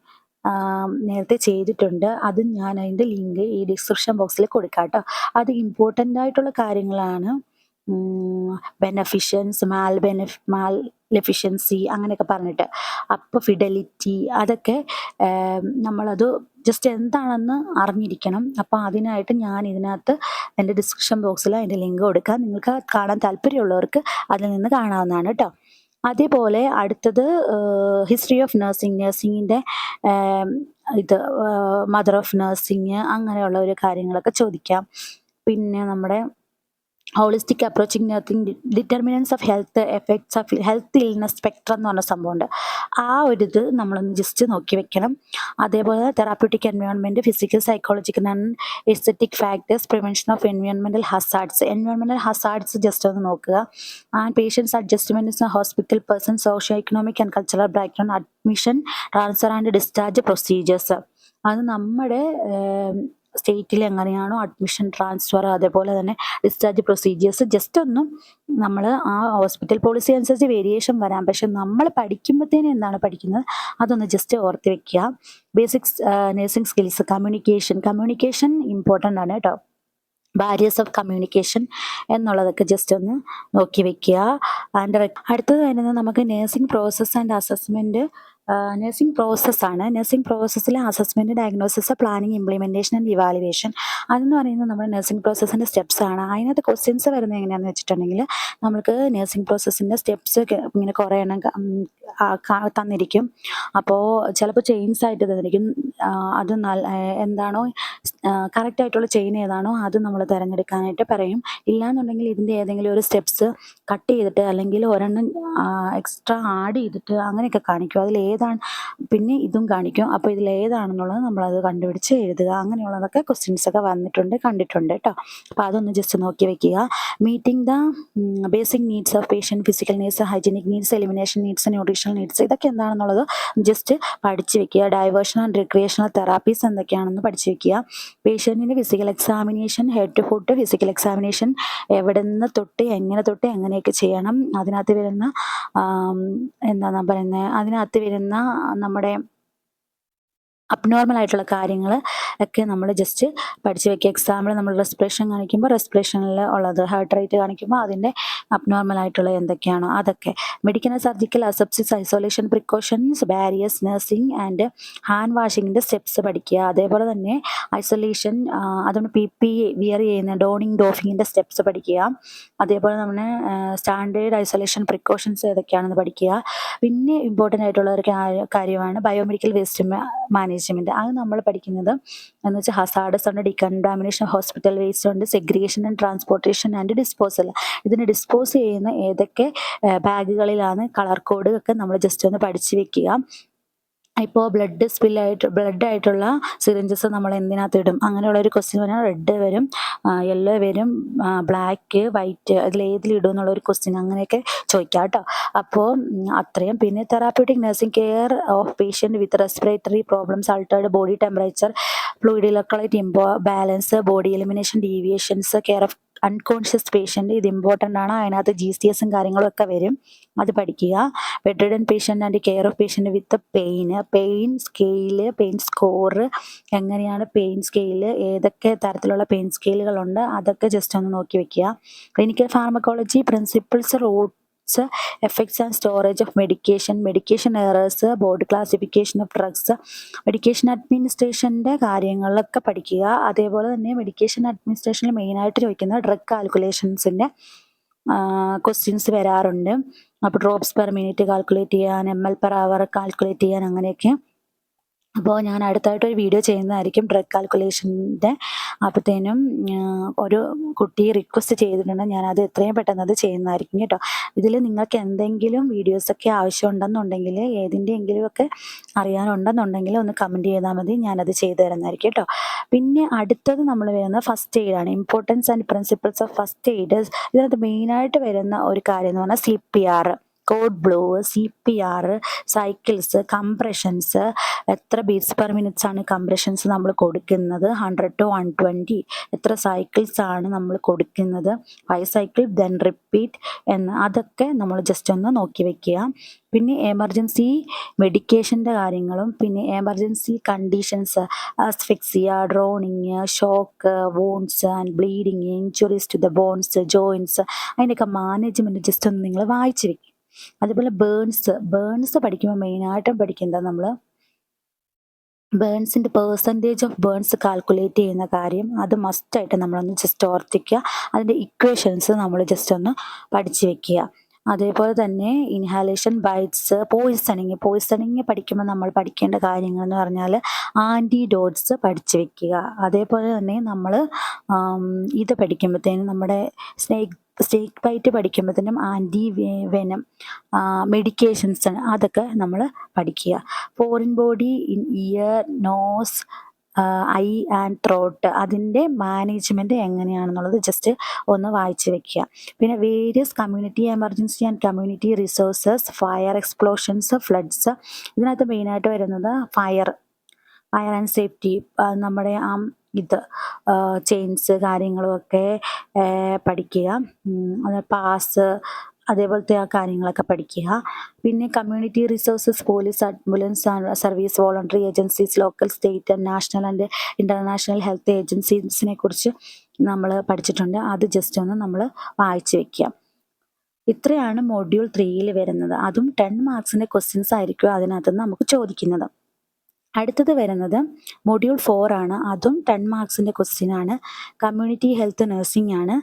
നേരത്തെ ചെയ്തിട്ടുണ്ട്. അത് ഞാൻ അതിൻ്റെ ലിങ്ക് ഈ ഡിസ്ക്രിപ്ഷൻ ബോക്സിൽ കൊടുക്കാം കേട്ടോ. അത് ഇമ്പോർട്ടൻ്റ് ആയിട്ടുള്ള കാര്യങ്ങളാണ്. ബെനഫിഷ്യൻസ്, മാൽഎഫിഷ്യൻസി അങ്ങനെയൊക്കെ പറഞ്ഞിട്ട്, അപ്പോൾ ഫിഡലിറ്റി, അതൊക്കെ നമ്മളത് ജസ്റ്റ് എന്താണെന്ന് അറിഞ്ഞിരിക്കണം. അപ്പോൾ അതിനായിട്ട് ഞാൻ ഇതിനകത്ത് എൻ്റെ ഡിസ്ക്രിപ്ഷൻ ബോക്സിൽ അതിൻ്റെ ലിങ്ക് കൊടുക്കാം. നിങ്ങൾക്ക് കാണാൻ താല്പര്യമുള്ളവർക്ക് അതിൽ നിന്ന് കാണാവുന്നതാണ് കേട്ടോ. അതേപോലെ അടുത്തത് ഹിസ്റ്ററി ഓഫ് നഴ്സിങ്ങിൻ്റെ ഇത് മദർ ഓഫ് നഴ്സിങ്, അങ്ങനെയുള്ള ഒരു കാര്യങ്ങളൊക്കെ ചോദിക്കാം. പിന്നെ നമ്മുടെ holistic approaching nothing determinants of health effects of health illness spectrum എന്ന് പറഞ്ഞ സംഭവമുണ്ട്. ആ ഒരു ഇത് നമ്മളൊന്ന് ജസ്റ്റ് നോക്കി വെക്കണം. അതേപോലെ therapeutic environment, physical psychological and aesthetic factors, prevention of environmental hazards. Environmental hazards just ഒന്ന് നോക്കുക. And patients adjustments hospital person, socio economic and cultural background, admission, transfer and discharge procedures. അത് നമ്മുടെ സ്റ്റേറ്റിൽ എങ്ങനെയാണോ അഡ്മിഷൻ, ട്രാൻസ്ഫർ, അതേപോലെ തന്നെ discharge procedures just ഒന്നും നമ്മൾ ആ ഹോസ്പിറ്റൽ പോളിസി അനുസരിച്ച് വേരിയേഷൻ വരാം. പക്ഷെ നമ്മൾ പഠിക്കുമ്പോഴത്തേനും എന്താണ് പഠിക്കുന്നത് അതൊന്ന് ജസ്റ്റ് ഓർത്ത് വെക്കുക. Basics nursing skills, communication important ആണ് കേട്ടോ. ബാരിയേഴ്സ് ഓഫ് കമ്മ്യൂണിക്കേഷൻ എന്നുള്ളതൊക്കെ ജസ്റ്റ് ഒന്ന് നോക്കി വെക്കുക. ആൻഡ് അടുത്തത് വരുന്നത് നമുക്ക് nursing process and assessment. Nursing പ്രോസസ്സാണ്. നഴ്സിംഗ് പ്രോസസ്സിലെ assessment, diagnosis, planning, implementation and evaluation. അതെന്ന് പറയുന്നത് നമ്മുടെ നഴ്സിംഗ് പ്രോസസ്സിൻ്റെ സ്റ്റെപ്സ് ആണ്. അതിനകത്ത് ക്വസ്റ്റ്യൻസ് വരുന്നത് എങ്ങനെയാണെന്ന് വെച്ചിട്ടുണ്ടെങ്കിൽ നമുക്ക് നഴ്സിംഗ് പ്രോസസ്സിൻ്റെ സ്റ്റെപ്സ് ഇങ്ങനെ കുറേ എണ്ണം തന്നിരിക്കും. അപ്പോൾ ചിലപ്പോൾ ചെയിൻസ് ആയിട്ട് തന്നിരിക്കും. അത് എന്താണോ കറക്റ്റായിട്ടുള്ള ചെയിൻ ഏതാണോ അത് നമ്മൾ തിരഞ്ഞെടുക്കാനായിട്ട് പറയും. ഇല്ലാന്നുണ്ടെങ്കിൽ ഇതിൻ്റെ ഏതെങ്കിലും ഒരു സ്റ്റെപ്സ് കട്ട് ചെയ്തിട്ട് അല്ലെങ്കിൽ ഒരെണ്ണം എക്സ്ട്രാ ആഡ് ചെയ്തിട്ട് അങ്ങനെയൊക്കെ കാണിക്കും. അതിലേതാണ്, പിന്നെ ഇതും കാണിക്കും. അപ്പോൾ ഇതിലേതാണെന്നുള്ളത് നമ്മളത് കണ്ടുപിടിച്ച് എഴുതുക. അങ്ങനെയുള്ളതൊക്കെ ക്വസ്റ്റ്യൻസ് ഒക്കെ വന്നിട്ടുണ്ട്, കണ്ടിട്ടുണ്ട് കേട്ടോ. അപ്പോൾ അതൊന്ന് ജസ്റ്റ് നോക്കി വെക്കുക. Meeting the basic needs of patient, physical needs, hygienic needs, elimination needs, nutritional needs, ഇതൊക്കെ എന്താണെന്നുള്ളത് ജസ്റ്റ് പഠിച്ചു വെക്കുക. ഡൈവേർഷൻ ആൻഡ് റിക്രിയേഷണൽ തെറാപ്പീസ് എന്തൊക്കെയാണെന്ന് പഠിച്ചു വെക്കുക. പേഷ്യൻറ്റിൻ്റെ physical examination, head to foot physical examination, എവിടെ നിന്ന് തൊട്ട് എങ്ങനെയൊക്കെ ചെയ്യണം. അതിനകത്ത് വരുന്ന എന്താണ് പറയുന്നത്, അതിനകത്ത് വരുന്ന നമ്മുടെ അബ്നോർമൽ ആയിട്ടുള്ള കാര്യങ്ങൾ ഒക്കെ നമ്മൾ ജസ്റ്റ് പഠിച്ചു വെക്കുക. എക്സാമ്പിൾ നമ്മൾ റെസ്പിറേഷൻ കാണിക്കുമ്പോൾ റെസ്പിറേഷനിൽ ഉള്ളത്, ഹാർട്ട് റേറ്റ് കാണിക്കുമ്പോൾ അതിൻ്റെ അബ്നോർമൽ ആയിട്ടുള്ള എന്തൊക്കെയാണോ അതൊക്കെ. Medical and surgical asepsis, isolation precautions, barriers, nursing and hand വാഷിങ്ങിൻ്റെ സ്റ്റെപ്സ് പഠിക്കുക. അതേപോലെ തന്നെ ഐസൊലേഷൻ, അതുകൊണ്ട് PPE വിയർ ചെയ്യുന്ന ഡോഫിങ്ങിൻ്റെ സ്റ്റെപ്സ് പഠിക്കുക. അതേപോലെ നമ്മൾ സ്റ്റാൻഡേർഡ് ഐസൊലേഷൻ പ്രിക്കോഷൻസ് ഏതൊക്കെയാണെന്ന് പഠിക്കുക. പിന്നെ ഇമ്പോർട്ടൻ്റ് ആയിട്ടുള്ള ഒരു കാര്യമാണ് ബയോമെഡിക്കൽ വേസ്റ്റ് മാനേജ്മെൻറ്റ്. അത് നമ്മൾ പഠിക്കുന്നത് എന്ന് വെച്ചാൽ ഹസാർഡസ് ഉണ്ട്, ഡീകൺടാമിനേഷൻ ഹോസ്പിറ്റൽ വേസ്റ്റ് ഉണ്ട്, segregation and transportation and disposal. ഇതിന് ഡിസ്പോസ് ചെയ്യുന്ന ഏതൊക്കെ ബാഗുകളിലാണ്, കളർ കോഡ് ഒക്കെ നമ്മൾ ജസ്റ്റ് ഒന്ന് പഠിച്ചു വെക്കുക. ഇപ്പോൾ ബ്ലഡ് ആയിട്ടുള്ള സിറിഞ്ചസ് നമ്മൾ എന്തിനകത്ത് ഇടും, അങ്ങനെയുള്ള ഒരു ക്വസ്റ്റ്യൻ പറഞ്ഞാൽ റെഡ് വരും, യെല്ലോ വരും, ബ്ലാക്ക്, വൈറ്റ്, അതിലേതിലിടും എന്നുള്ളൊരു ക്വസ്റ്റ്യൻ അങ്ങനെയൊക്കെ ചോദിക്കാം കേട്ടോ. അപ്പോൾ അത്രയും. പിന്നെ therapeutic nursing care of patient with respiratory problems, altered body temperature, fluid electrolyte balance, body elimination deviations, care of unconscious patient, ഇത് ഇമ്പോർട്ടൻ്റ് ആണ്. അതിനകത്ത് GCSും കാര്യങ്ങളും ഒക്കെ വരും, അത് പഠിക്കുക. Bedridden patient and care of patient with pain scale, pain score, എങ്ങനെയാണ് pain scale, ഏതൊക്കെ തരത്തിലുള്ള പെയിൻ സ്കെയിലുകളുണ്ട് അതൊക്കെ ജസ്റ്റ് ഒന്ന് നോക്കി വെക്കുക. Clinical pharmacology principles, Roots, effects and storage of medication errors, board classification of drugs, medication അഡ്മിനിസ്ട്രേഷൻ്റെ കാര്യങ്ങളൊക്കെ പഠിക്കുക. അതേപോലെ തന്നെ മെഡിക്കേഷൻ അഡ്മിനിസ്ട്രേഷനിൽ മെയിനായിട്ട് ചോദിക്കുന്ന ഡ്രഗ് കാൽക്കുലേഷൻസിൻ്റെ ക്വസ്റ്റ്യൻസ് വരാറുണ്ട്. അപ്പോൾ ഡ്രോപ്സ് പെർ മിനിറ്റ് കാൽക്കുലേറ്റ് ചെയ്യാൻ, ml per hour കാൽക്കുലേറ്റ് ചെയ്യാൻ, അങ്ങനെയൊക്കെ. അപ്പോൾ ഞാൻ അടുത്തായിട്ടൊരു വീഡിയോ ചെയ്യുന്നതായിരിക്കും ഡ്രഗ് കാൽക്കുലേഷൻ്റെ. അപ്പോഴത്തേനും ഒരു കുട്ടി റിക്വസ്റ്റ് ചെയ്തിട്ടുണ്ട്, ഞാനത് എത്രയും പെട്ടെന്ന് അത് ചെയ്യുന്നതായിരിക്കും കേട്ടോ. ഇതിൽ നിങ്ങൾക്ക് എന്തെങ്കിലും വീഡിയോസൊക്കെ ആവശ്യമുണ്ടെന്നുണ്ടെങ്കിൽ, ഏതിൻ്റെയെങ്കിലുമൊക്കെ അറിയാനുണ്ടെന്നുണ്ടെങ്കിൽ ഒന്ന് കമൻറ്റ് ചെയ്താൽ മതി, ഞാനത് ചെയ്തു തരുന്നതായിരിക്കും കേട്ടോ. പിന്നെ അടുത്തത് നമ്മൾ വരുന്നത് ഫസ്റ്റ് എയ്ഡാണ്. Importance and principles of first aid. ഇതിനകത്ത് മെയിനായിട്ട് വരുന്ന ഒരു കാര്യം എന്ന് പറഞ്ഞാൽ CPR, code blue, CPR, cycles, compressions, എത്ര ബീറ്റ്സ് പെർ മിനിറ്റ്സ് ആണ് കംപ്രഷൻസ് നമ്മൾ കൊടുക്കുന്നത്, 100 to 120, എത്ര സൈക്കിൾസ് ആണ് നമ്മൾ കൊടുക്കുന്നത്, 5 സൈക്കിൾ ദെൻ റിപ്പീറ്റ് എന്ന്, അതൊക്കെ നമ്മൾ ജസ്റ്റ് ഒന്ന് നോക്കി വെക്കുക. പിന്നെ എമർജൻസി മെഡിക്കേഷൻ്റെ കാര്യങ്ങളും, പിന്നെ emergency conditions, asphyxia, drowning, shock, wounds and bleeding, injuries to the bones, joints, അതിൻ്റെയൊക്കെ മാനേജ്മെൻറ്റ് ജസ്റ്റ് ഒന്ന് നിങ്ങൾ വായിച്ചു വെക്കുക. അതുപോലെ ബേൺസ് പഠിക്കുമ്പോൾ മെയിനായിട്ടും പഠിക്കുന്നത് നമ്മൾ ബേൺസിൻ്റെ പെർസെൻറ്റേജ് ഓഫ് ബേൺസ് കാൽക്കുലേറ്റ് ചെയ്യുന്ന കാര്യം, അത് മസ്റ്റായിട്ട് നമ്മളൊന്ന് ജസ്റ്റ് ഓർത്തിക്കുക. അതിൻ്റെ ഇക്വേഷൻസ് നമ്മൾ ജസ്റ്റ് ഒന്ന് പഠിച്ചു വെക്കുക. അതേപോലെ തന്നെ ഇൻഹാലേഷൻ ബൈറ്റ്സ്, പോയിസണിങ് പഠിക്കുമ്പോൾ നമ്മൾ പഠിക്കേണ്ട കാര്യങ്ങൾ എന്ന് പറഞ്ഞാൽ ആൻറ്റിഡോട്ട്സ് പഠിച്ചു വെക്കുക. അതേപോലെ തന്നെ നമ്മൾ ഇത് പഠിക്കുമ്പോഴത്തേനും നമ്മുടെ സ്നേക്ക് ബൈറ്റ് പഠിക്കുമ്പോഴത്തേനും വെനം മെഡിക്കേഷൻസ് അതൊക്കെ നമ്മൾ പഠിക്കുക. Foreign body in ear, nose, eye and throat അതിൻ്റെ മാനേജ്മെൻറ്റ് എങ്ങനെയാണെന്നുള്ളത് ജസ്റ്റ് ഒന്ന് വായിച്ച് വെക്കുക. പിന്നെ various community emergency and community resources, fire explosions, floods. ഇതിനകത്ത് മെയിനായിട്ട് വരുന്നത് ഫയർ ആൻഡ് സേഫ്റ്റി, നമ്മുടെ ഇത് ചെയിൻസ് കാര്യങ്ങളുമൊക്കെ പഠിക്കുക. പാസ് അതേപോലത്തെ ആ കാര്യങ്ങളൊക്കെ പഠിക്കുക. പിന്നെ community resources, police, ambulance service, voluntary agencies, local, state and national and international health ഏജൻസീസിനെ കുറിച്ച് നമ്മൾ പഠിച്ചിട്ടുണ്ട്. അത് ജസ്റ്റ് ഒന്ന് നമ്മൾ വായിച്ചു വെക്കുക. ഇത്രയാണ് മൊഡ്യൂൾ 3 വരുന്നത്. അതും 10 മാർക്സിൻ്റെ ക്വസ്റ്റ്യൻസ് ആയിരിക്കും അതിനകത്ത് നമുക്ക് ചോദിക്കുന്നത്. അടുത്തത് വരുന്നത് മൊഡ്യൂൾ 4 ആണ്. അതും 10 മാർക്സിൻ്റെ ക്വസ്റ്റ്യൻ ആണ്. കമ്മ്യൂണിറ്റി ഹെൽത്ത് നഴ്സിംഗ് ആണ്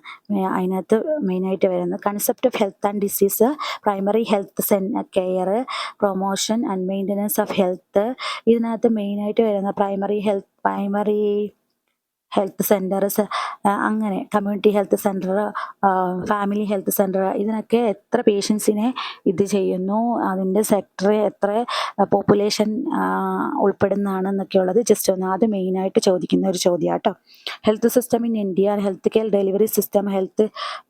അതിനകത്ത് മെയിനായിട്ട് വരുന്നത്. Concept of health and disease, primary health care, promotion and maintenance of health. ഇതിനകത്ത് മെയിനായിട്ട് വരുന്ന പ്രൈമറി ഹെൽത്ത് സെൻറ്റേഴ്സ്, അങ്ങനെ community health centre, family health centre, ഇതിനൊക്കെ എത്ര പേഷ്യൻസിനെ ഇത് ചെയ്യുന്നു, അതിൻ്റെ സെക്ടർ എത്ര പോപ്പുലേഷൻ ഉൾപ്പെടുന്നതാണെന്നൊക്കെയുള്ളത് ജസ്റ്റ് ഒന്ന് അത് മെയിനായിട്ട് ചോദിക്കുന്ന ഒരു ചോദ്യം കേട്ടോ. Health system in India, health care delivery system, health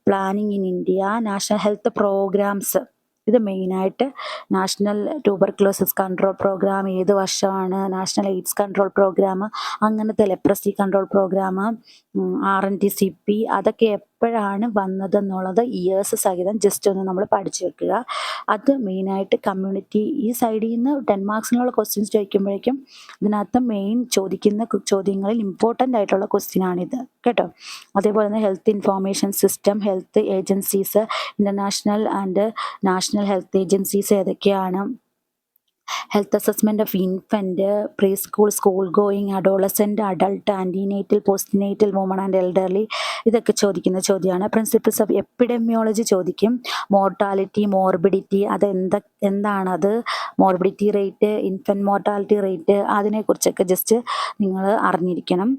planning in India, national health programmes. ഇത് മെയിനായിട്ട് നാഷണൽ ട്യൂബർക്ലോസിസ് കൺട്രോൾ പ്രോഗ്രാം ഏത് വർഷമാണ്, നാഷണൽ എയ്ഡ്സ് കൺട്രോൾ പ്രോഗ്രാം, അങ്ങനത്തെ ലെപ്രസി കൺട്രോൾ പ്രോഗ്രാം, RNTCP അതൊക്കെ എപ്പോഴാണ് വന്നതെന്നുള്ളത് ഇയേഴ്സ് സഹിതം ജസ്റ്റ് ഒന്ന് നമ്മൾ പഠിച്ചു വെക്കുക. അത് മെയിനായിട്ട് കമ്മ്യൂണിറ്റി ഈ സൈഡിൽ നിന്ന് 10 മാർക്സിനുള്ള ക്വസ്റ്റ്യൻസ് ചോദിക്കുമ്പോഴേക്കും ഇതിനകത്ത് മെയിൻ ചോദിക്കുന്ന ചോദ്യങ്ങളിൽ ഇമ്പോർട്ടൻ്റ് ആയിട്ടുള്ള ക്വസ്റ്റ്യൻ ആണിത് കേട്ടോ. അതേപോലെ തന്നെ health information system, health agencies, international and national health agencies ഏതൊക്കെയാണ്, health assessment of infant, preschool, school going, adolescent, adult, antenatal, postnatal, woman and elderly, ഇതൊക്കെ ചോദിക്കുന്ന ചോദ്യമാണ്. പ്രിൻസിപ്പിൾസ് ഓഫ് എപ്പിഡെമിയോളജി ചോദിക്കും. മോർട്ടാലിറ്റി, മോർബിഡിറ്റി എന്താണത്, morbidity rate, infant mortality rate, അതിനെക്കുറിച്ചൊക്കെ just നിങ്ങൾ അറിഞ്ഞിരിക്കണം.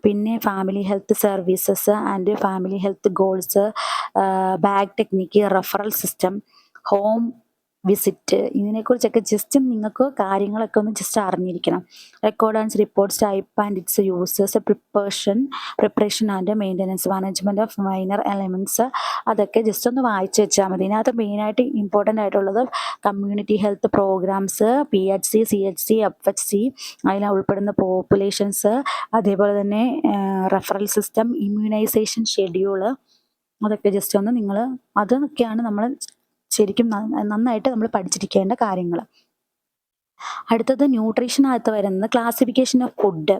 പിന്നെ family health services and family health goals, bag technique, referral system, home visit, ഇതിനെക്കുറിച്ചൊക്കെ ജസ്റ്റ് നിങ്ങൾക്ക് കാര്യങ്ങളൊക്കെ ഒന്ന് ജസ്റ്റ് അറിഞ്ഞിരിക്കണം. Record and reports, type and its users, preparation and maintenance, management of minor elements, അതൊക്കെ ജസ്റ്റ് ഒന്ന് വായിച്ച് വെച്ചാൽ മതി. ഇതിനകത്ത് മെയിനായിട്ട് ഇമ്പോർട്ടൻ്റ് ആയിട്ടുള്ളത് community health programmes, PHC, CHC, FHC, അതിൽ ഉൾപ്പെടുന്ന പോപ്പുലേഷൻസ്, അതേപോലെ തന്നെ റെഫറൽ സിസ്റ്റം, ഇമ്മ്യൂണൈസേഷൻ ഷെഡ്യൂള്, അതൊക്കെ ജസ്റ്റ് ഒന്ന് നിങ്ങൾ അതൊക്കെയാണ് നമ്മൾ ശരിക്കും നന്നായിട്ട് നമ്മൾ പഠിച്ചിരിക്കേണ്ട കാര്യങ്ങൾ. അടുത്തത് ന്യൂട്രീഷനകത്ത് വരുന്നത് classification of food,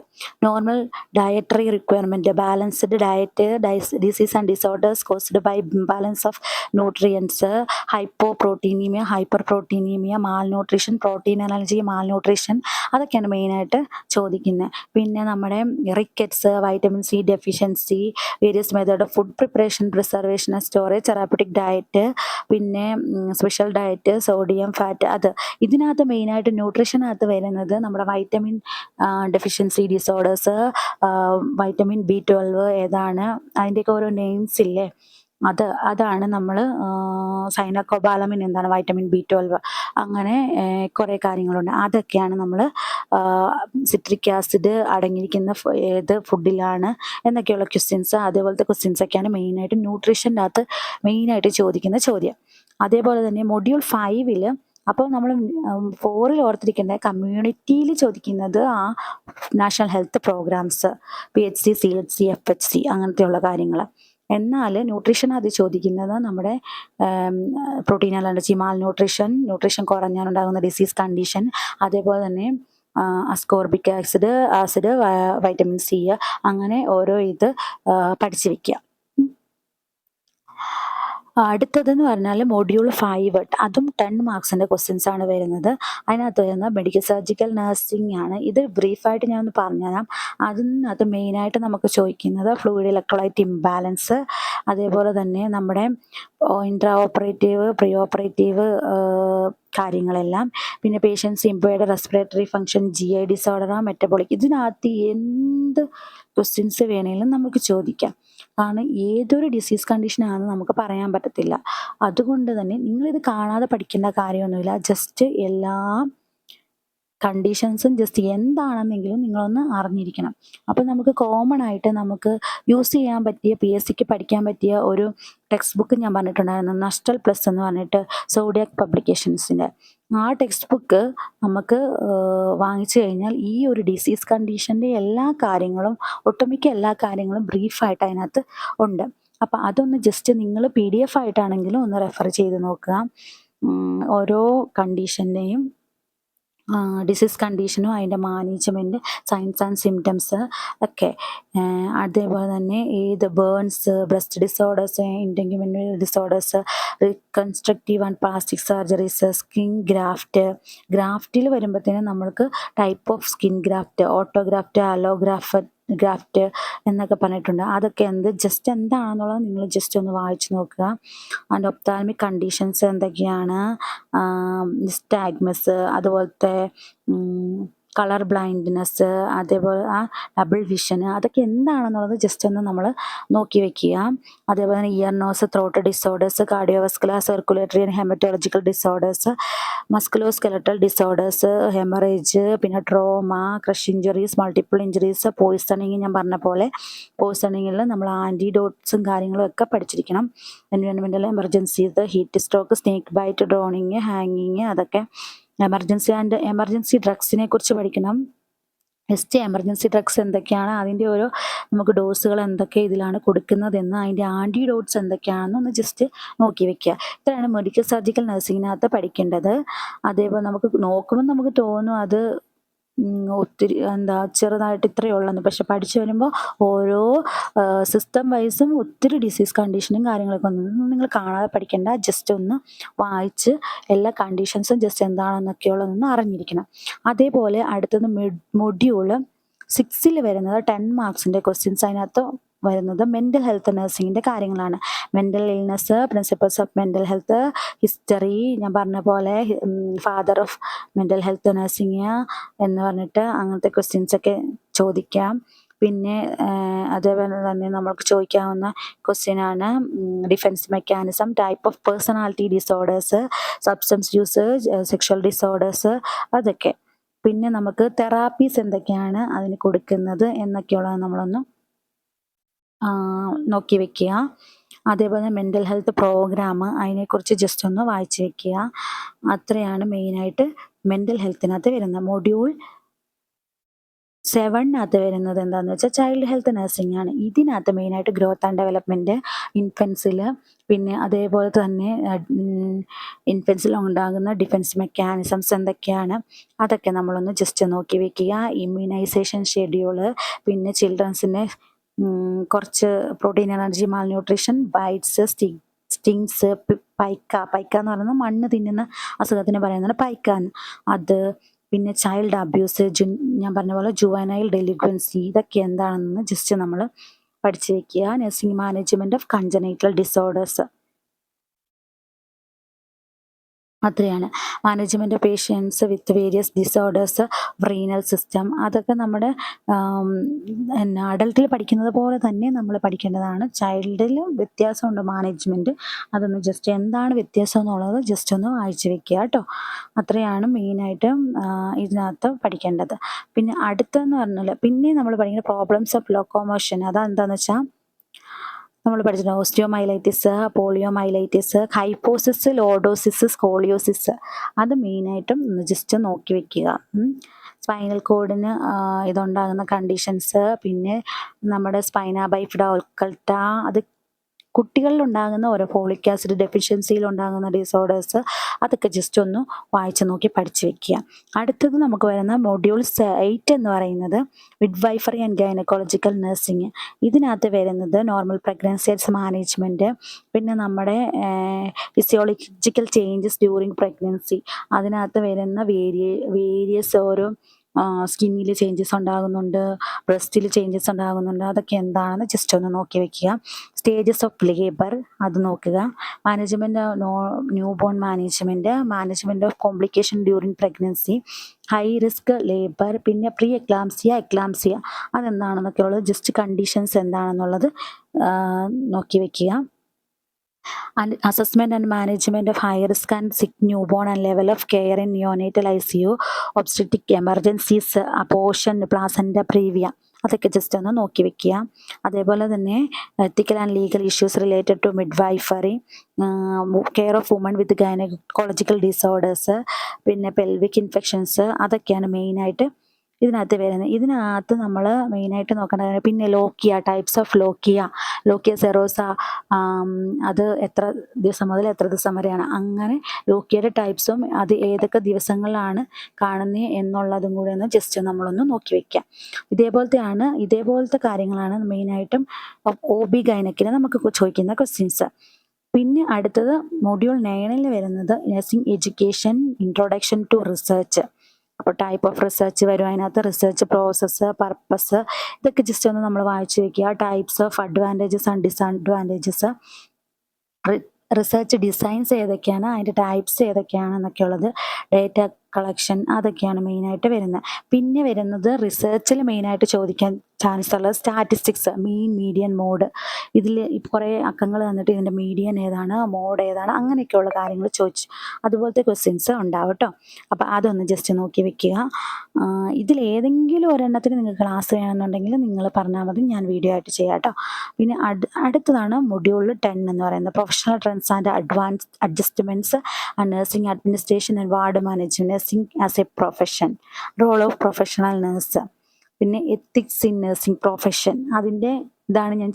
normal dietary requirement, balanced diet, disease and disorders caused by imbalance of nutrients, hypoproteinaemia, hyperproteinaemia, malnutrition, protein allergy, malnutrition, അതൊക്കെയാണ് മെയിനായിട്ട് ചോദിക്കുന്നത്. പിന്നെ നമ്മുടെ rickets, vitamin C deficiency, various method of food preparation, preservation and storage, therapeutic diet, പിന്നെ special diet, sodium, fat, അത് ഇതിനകത്ത് മെയിനായിട്ട് ന്യൂട്രീഷനകത്ത് വരുന്നത് നമ്മുടെ vitamin deficiency disorders, vitamin B12 ഏതാണ്, അതിൻ്റെയൊക്കെ ഓരോ നെയിംസ് ഇല്ലേ, അതാണ് നമ്മൾ സൈനോകോബാലമിൻ എന്താണ്, വൈറ്റമിൻ B12, അങ്ങനെ കുറേ കാര്യങ്ങളുണ്ട്. അതൊക്കെയാണ് നമ്മൾ സിട്രിക് ആസിഡ് അടങ്ങിയിരിക്കുന്ന ഏത് ഫുഡിലാണ് എന്നൊക്കെയുള്ള ക്വസ്റ്റ്യൻസ്, അതേപോലത്തെ ക്വസ്റ്റ്യൻസൊക്കെയാണ് മെയിനായിട്ട് ന്യൂട്രീഷൻ്റെ അകത്ത് മെയിനായിട്ട് ചോദിക്കുന്ന ചോദ്യം. അതേപോലെ തന്നെ മൊഡ്യൂൾ 5 അപ്പോൾ നമ്മൾ 4 ഓർത്തിരിക്കേണ്ട കമ്മ്യൂണിറ്റിയിൽ ചോദിക്കുന്നത് ആ national health programmes, PHC, CHC, FHC അങ്ങനത്തെയുള്ള കാര്യങ്ങൾ. എന്നാൽ ന്യൂട്രീഷൻ അത് ചോദിക്കുന്നത് നമ്മുടെ പ്രോട്ടീൻ അലർജി, ന്യൂട്രീഷൻ കുറഞ്ഞാലുണ്ടാകുന്ന ഡിസീസ് കണ്ടീഷൻ, അതേപോലെ തന്നെ അസ്കോർബിക് ആസിഡ്, വൈറ്റമിൻ C, അങ്ങനെ ഓരോ ഇത് പഠിച്ചു വയ്ക്കുക. അടുത്തതെന്ന് പറഞ്ഞാൽ മൊഡ്യൂൾ 5 അതും 10 മാർക്സിൻ്റെ ക്വസ്റ്റ്യൻസ് ആണ് വരുന്നത്. അതിനകത്ത് വരുന്നത് മെഡിക്കൽ സർജിക്കൽ നഴ്സിംഗ് ആണ്. ഇത് ബ്രീഫായിട്ട് ഞാൻ ഒന്ന് പറഞ്ഞുതരാം. അതിനകത്ത് മെയിനായിട്ട് നമുക്ക് ചോദിക്കുന്നത് ഫ്ലൂയിഡ് ഇലക്ട്രോലൈറ്റ് ഇംബാലൻസ്, അതേപോലെ തന്നെ നമ്മുടെ ഇൻട്രാ ഓപ്പറേറ്റീവ് പ്രീ ഓപ്പറേറ്റീവ് കാര്യങ്ങളെല്ലാം, പിന്നെ patients impaired respiratory function, GI disorder, metabolic, ഇതിനകത്ത് എന്ത് ക്വസ്റ്റ്യൻസ് വേണമെങ്കിലും നമുക്ക് ചോദിക്കാം. കാരണം ഏതൊരു ഡിസീസ് കണ്ടീഷനാണെന്ന് നമുക്ക് പറയാൻ പറ്റത്തില്ല. അതുകൊണ്ട് തന്നെ നിങ്ങളിത് കാണാതെ പഠിക്കേണ്ട കാര്യമൊന്നുമില്ല. ജസ്റ്റ് എല്ലാ കണ്ടീഷൻസും ജസ്റ്റ് എന്താണെന്നെങ്കിലും നിങ്ങളൊന്ന് അറിഞ്ഞിരിക്കണം. അപ്പോൾ നമുക്ക് കോമൺ ആയിട്ട് നമുക്ക് യൂസ് ചെയ്യാൻ പറ്റിയ PSCക്ക് പഠിക്കാൻ പറ്റിയ ഒരു ടെക്സ്റ്റ് ബുക്ക് ഞാൻ പറഞ്ഞിട്ടുണ്ടായിരുന്നു, നഷ്ടൽ പ്ലസ് എന്ന് പറഞ്ഞിട്ട്, സോഡിയാക് പബ്ലിക്കേഷൻസിൻ്റെ. ആ ടെക്സ്റ്റ് ബുക്ക് നമുക്ക് വാങ്ങിച്ചു കഴിഞ്ഞാൽ ഈ ഒരു ഡിസീസ് കണ്ടീഷൻ്റെ എല്ലാ കാര്യങ്ങളും, ഒട്ടുമിക്ക എല്ലാ കാര്യങ്ങളും ബ്രീഫായിട്ട് അതിനകത്ത് ഉണ്ട്. അപ്പം അതൊന്ന് ജസ്റ്റ് നിങ്ങൾ PDF ആയിട്ടാണെങ്കിലും ഒന്ന് റെഫർ ചെയ്ത് നോക്കുക. ഓരോ കണ്ടീഷൻ്റെയും ഡിസീസ് കണ്ടീഷനും അതിൻ്റെ മാനേജ്മെൻറ്റ്, സൈൻസ് ആൻഡ് സിംറ്റംസ് ഒക്കെ, അതേപോലെ തന്നെ ഏത് burns, breast disorders, integumental disorders, reconstructive and plastic surgeries, skin ഗ്രാഫ്റ്റിൽ വരുമ്പോഴത്തേനും നമ്മൾക്ക് type of skin graft, autograft, graft എന്നൊക്കെ പറഞ്ഞിട്ടുണ്ട്. അതൊക്കെ ജസ്റ്റ് എന്താണെന്നുള്ളത് നിങ്ങൾ ജസ്റ്റ് ഒന്ന് വായിച്ചു നോക്കുക. ആൻഡ് ഒപ്താൽമിക് കണ്ടീഷൻസ് എന്തൊക്കെയാണ്, നിസ്റ്റാഗ്മസ്, അതുപോലത്തെ കളർ ബ്ലൈൻഡ്നെസ്, അതേപോലെ ഡബിൾ വിഷൻ, അതൊക്കെ എന്താണെന്നുള്ളത് ജസ്റ്റ് ഒന്ന് നമ്മൾ നോക്കി വെക്കുക. അതേപോലെ തന്നെ ear nose throat disorders, cardiovascular circulatory and haematological disorders, musculoskeletal disorders, haemorrhage, പിന്നെ trauma, crush injuries, multiple injuries, poisoning. ഞാൻ പറഞ്ഞ പോലെ പോയിസണിങ്ങിൽ നമ്മൾ ആൻറ്റിഡോട്ട്സും കാര്യങ്ങളും ഒക്കെ പഠിച്ചിരിക്കണം. Environmental emergencies, heat stroke, snake bite, drowning, ഹാങ്ങിങ്, അതൊക്കെ. എമർജൻസി ഡ്രഗ്സിനെ കുറിച്ച് പഠിക്കണം. എമർജൻസി ഡ്രഗ്സ് എന്തൊക്കെയാണ്, അതിൻ്റെ ഓരോ നമുക്ക് ഡോസുകൾ എന്തൊക്കെ ഇതിലാണ് കൊടുക്കുന്നതെന്ന്, അതിൻ്റെ ആൻറ്റിഡോട്ട്സ് എന്തൊക്കെയാണെന്ന് ഒന്ന് ജസ്റ്റ് നോക്കി വെക്കുക. ഇത്രയാണ് മെഡിക്കൽ സർജിക്കൽ നഴ്സിങ്ങിനകത്ത് പഠിക്കേണ്ടത്. അതേപോലെ നമുക്ക് നോക്കുമ്പോൾ നമുക്ക് തോന്നും അത് ഒത്തിരി ചെറുതായിട്ട് ഇത്രയേ ഉള്ളെന്ന്. പക്ഷെ പഠിച്ചു വരുമ്പോൾ ഓരോ സിസ്റ്റം വൈസും ഒത്തിരി ഡിസീസ് കണ്ടീഷനും കാര്യങ്ങളൊക്കെ ഒന്നും നിങ്ങൾ കാണാതെ പഠിക്കേണ്ട. ജസ്റ്റ് ഒന്ന് വായിച്ച് എല്ലാ കണ്ടീഷൻസും ജസ്റ്റ് എന്താണെന്നൊക്കെയുള്ളതൊന്ന് അറിഞ്ഞിരിക്കണം. അതേപോലെ അടുത്തത് മൊഡ്യൂൾ 6 വരുന്നത് 10 മാർക്സിൻ്റെ ക്വസ്റ്റ്യൻസ്. അതിനകത്ത് വരുന്നത് മെൻ്റൽ ഹെൽത്ത് നഴ്സിങ്ങിൻ്റെ കാര്യങ്ങളാണ്. Mental illness, principles of mental health, history, ഞാൻ പറഞ്ഞ പോലെ father of mental health nursing എന്ന് പറഞ്ഞിട്ട് അങ്ങനത്തെ ക്വസ്റ്റ്യൻസൊക്കെ ചോദിക്കാം. പിന്നെ അതേപോലെ തന്നെ നമ്മൾക്ക് ചോദിക്കാവുന്ന ക്വസ്റ്റ്യനാണ് defence mechanism, type of personality disorders, substance use, sexual disorders, അതൊക്കെ. പിന്നെ നമുക്ക് തെറാപ്പീസ് എന്തൊക്കെയാണ് അതിന് കൊടുക്കുന്നത് എന്നൊക്കെയുള്ളത് നമ്മളൊന്ന് നോക്കി വെക്കുക. അതേപോലെ മെൻ്റൽ ഹെൽത്ത് പ്രോഗ്രാം, അതിനെക്കുറിച്ച് ജസ്റ്റ് ഒന്ന് വായിച്ച് വെക്കുക. അത്രയാണ് മെയിനായിട്ട് മെൻ്റൽ ഹെൽത്തിനകത്ത് വരുന്നത്. മൊഡ്യൂൾ 7 വരുന്നത് എന്താണെന്ന് വെച്ചാൽ ചൈൽഡ് ഹെൽത്ത് നഴ്സിംഗ് ആണ്. ഇതിനകത്ത് മെയിനായിട്ട് ഗ്രോത്ത് ആൻഡ് ഡെവലപ്മെൻറ്റ്, ഇൻഫൻസിൽ, പിന്നെ അതേപോലെ തന്നെ ഇൻഫൻസിൽ ഉണ്ടാകുന്ന ഡിഫെൻസ് മെക്കാനിസംസ് എന്തൊക്കെയാണ് അതൊക്കെ നമ്മളൊന്ന് ജസ്റ്റ് നോക്കി വെക്കുക. ഇമ്മ്യൂണൈസേഷൻ ഷെഡ്യൂള്, പിന്നെ ചിൽഡ്രൻസിൻ്റെ കുറച്ച് protein energy malnutrition, bites, stings, pica എന്ന് പറയുന്നത് മണ്ണ് തിന്നുന്ന അസുഖത്തിന് പറയുന്നത് പൈക്കാന്ന്, അത്. പിന്നെ ചൈൽഡ് അബ്യൂസ്, ഞാൻ പറഞ്ഞ പോലെ ജുവനൈൽ ഡെലിക്വൻസി, ഇതൊക്കെ എന്താണെന്ന് ജസ്റ്റ് നമ്മൾ പഠിച്ചു വെക്കുക. Nursing management of congenital disorders, അത്രയാണ്. Management of patients with various disorders, renal system, അതൊക്കെ നമ്മുടെ അഡൽട്ടിൽ പഠിക്കുന്നത് പോലെ തന്നെ നമ്മൾ പഠിക്കേണ്ടതാണ്. ചൈൽഡിൽ വ്യത്യാസമുണ്ട് മാനേജ്മെൻറ്റ്, അതൊന്ന് ജസ്റ്റ് എന്താണ് വ്യത്യാസം എന്നുള്ളത് ജസ്റ്റ് ഒന്ന് വായിച്ച് വെക്കുക കേട്ടോ. അത്രയാണ് മെയിനായിട്ട് ഇതിനകത്ത് പഠിക്കേണ്ടത്. പിന്നെ അടുത്തെന്ന് പറഞ്ഞാൽ പിന്നെ നമ്മൾ പഠിക്കുന്ന പ്രോബ്ലംസ് ഓഫ് ലോക്കോമോഷൻ, അതെന്താണെന്ന് വെച്ചാൽ നമ്മൾ പഠിച്ചിട്ടുണ്ട് ഓസ്റ്റിയോമൈലൈറ്റിസ്, പോളിയോമൈലൈറ്റിസ്, ഹൈപ്പോസിസ്, ലോഡോസിസ്, സ്കോളിയോസിസ്, അത് മെയിനായിട്ടും ജസ്റ്റ് നോക്കി വെക്കുക. സ്പൈനൽ കോഡിന് ഇതുണ്ടാകുന്ന കണ്ടീഷൻസ്, പിന്നെ നമ്മുടെ സ്പൈന ബൈഫിഡ ഒക്കൾട്ട, അത് കുട്ടികളിലുണ്ടാകുന്ന ഓരോ ഫോളിക് ആസിഡ് ഡെഫിഷ്യൻസിയിൽ ഉണ്ടാകുന്ന ഡിസോർഡേഴ്സ് അതൊക്കെ ജസ്റ്റ് ഒന്ന് വായിച്ചു നോക്കി പഠിച്ചു വെക്കുക. അടുത്തത് നമുക്ക് വരുന്ന മൊഡ്യൂൾ 8 എന്ന് പറയുന്നത് മിഡ്വൈഫറി ആൻഡ് ഗൈനക്കോളജിക്കൽ നഴ്സിംഗ്. ഇതിനകത്ത് വരുന്നത് നോർമൽ പ്രഗ്നൻസീസ് മാനേജ്മെൻറ്റ്, പിന്നെ നമ്മുടെ ഫിസിയോളജിക്കൽ ചേഞ്ചസ് ഡ്യൂറിങ് പ്രഗ്നൻസി, അതിനകത്ത് വരുന്ന വേരിയസ് ഓരോ സ്കിന്നിൽ ചേഞ്ചസ് ഉണ്ടാകുന്നുണ്ട്, ബ്രസ്റ്റിൽ ചേഞ്ചസ് ഉണ്ടാകുന്നുണ്ട്, അതൊക്കെ എന്താണെന്ന് ജസ്റ്റ് ഒന്ന് നോക്കി വെക്കുക. സ്റ്റേജസ് ഓഫ് ലേബർ അത് നോക്കുക. Management new born management of complication during pregnancy, high risk labour, പിന്നെ പ്രീ എക്ലാംസിയ അതെന്താണെന്നൊക്കെ ഉള്ളത് ജസ്റ്റ് കണ്ടീഷൻസ് എന്താണെന്നുള്ളത് നോക്കി വെക്കുക. And assessment and management of high risk and sick newborn and level of care in neonatal ICU, obstetric emergencies, abortion, placenta previa അതൊക്കെ just ഒന്ന് നോക്കി വെക്കുക. അതേപോലെ തന്നെ ethical and legal issues related to midwifery, care of woman with gynaecological disorders, പിന്നെ pelvic infections, അതൊക്കെയാണ് മെയിനായിട്ട് ഇതിനകത്ത് വരുന്നത്. ഇതിനകത്ത് നമ്മൾ മെയിനായിട്ട് നോക്കേണ്ടത് പിന്നെ ടൈപ്സ് ഓഫ് ലോക്കിയ സെറോസ, അത് എത്ര ദിവസം മുതൽ എത്ര ദിവസം വരെയാണ്, അങ്ങനെ ലോക്കിയയുടെ ടൈപ്സും അത് ഏതൊക്കെ ദിവസങ്ങളിലാണ് കാണുന്നത് എന്നുള്ളതും കൂടെ ഒന്ന് ജസ്റ്റ് നമ്മളൊന്ന് നോക്കി വെക്കാം. ഇതേപോലത്തെ കാര്യങ്ങളാണ് മെയിനായിട്ടും OB ഗൈനക്കിന് നമുക്ക് ചോദിക്കുന്ന ക്വസ്റ്റ്യൻസ്. പിന്നെ അടുത്തത് മൊഡ്യൂൾ 9 വരുന്നത് nursing education introduction to research. അപ്പോൾ ടൈപ്പ് ഓഫ് റിസർച്ച് വരും, അതിനകത്ത് റിസർച്ച് പ്രോസസ്സ്, പർപ്പസ്, ഇതൊക്കെ ജസ്റ്റ് ഒന്ന് നമ്മൾ വായിച്ചു വെക്കുക. Types of advantages and disadvantages, research designs ഏതൊക്കെയാണ്, അതിൻ്റെ ടൈപ്സ് ഏതൊക്കെയാണെന്നൊക്കെ ഉള്ളത്, ഡേറ്റ കളക്ഷൻ, അതൊക്കെയാണ് മെയിനായിട്ട് വരുന്നത്. പിന്നെ വരുന്നത് റിസർച്ചിൽ മെയിനായിട്ട് ചോദിക്കാൻ ചാൻസ് ഉള്ളത് സ്റ്റാറ്റിസ്റ്റിക്സ്, മീൻ, മീഡിയൻ, മോഡ്. ഇതിൽ കുറേ അക്കങ്ങൾ തന്നിട്ട് ഇതിൻ്റെ മീഡിയൻ ഏതാണ്, മോഡ് ഏതാണ്, അങ്ങനെയൊക്കെയുള്ള കാര്യങ്ങൾ ചോദിച്ചു അതുപോലത്തെ ക്വസ്റ്റ്യൻസ് ഉണ്ടാവും കേട്ടോ. അപ്പോൾ അതൊന്ന് ജസ്റ്റ് നോക്കി വെക്കുക. ഇതിലേതെങ്കിലും ഒരെണ്ണത്തിന് നിങ്ങൾക്ക് ക്ലാസ് വേണമെന്നുണ്ടെങ്കിൽ നിങ്ങൾ പറഞ്ഞാൽ മതി, ഞാൻ വീഡിയോ ആയിട്ട് ചെയ്യാം കേട്ടോ. പിന്നെ അടുത്തതാണ് മൊഡ്യൂൾ 10 എന്ന് പറയുന്നത് professional trends and adjustments and nursing administration and ward management, nursing as a profession, role of professional nurse, പിന്നെ എത്തിക്സ് ഇൻ നഴ്സിംഗ് പ്രൊഫഷൻ. അതിൻ്റെ ഇതാണ് ഞാൻ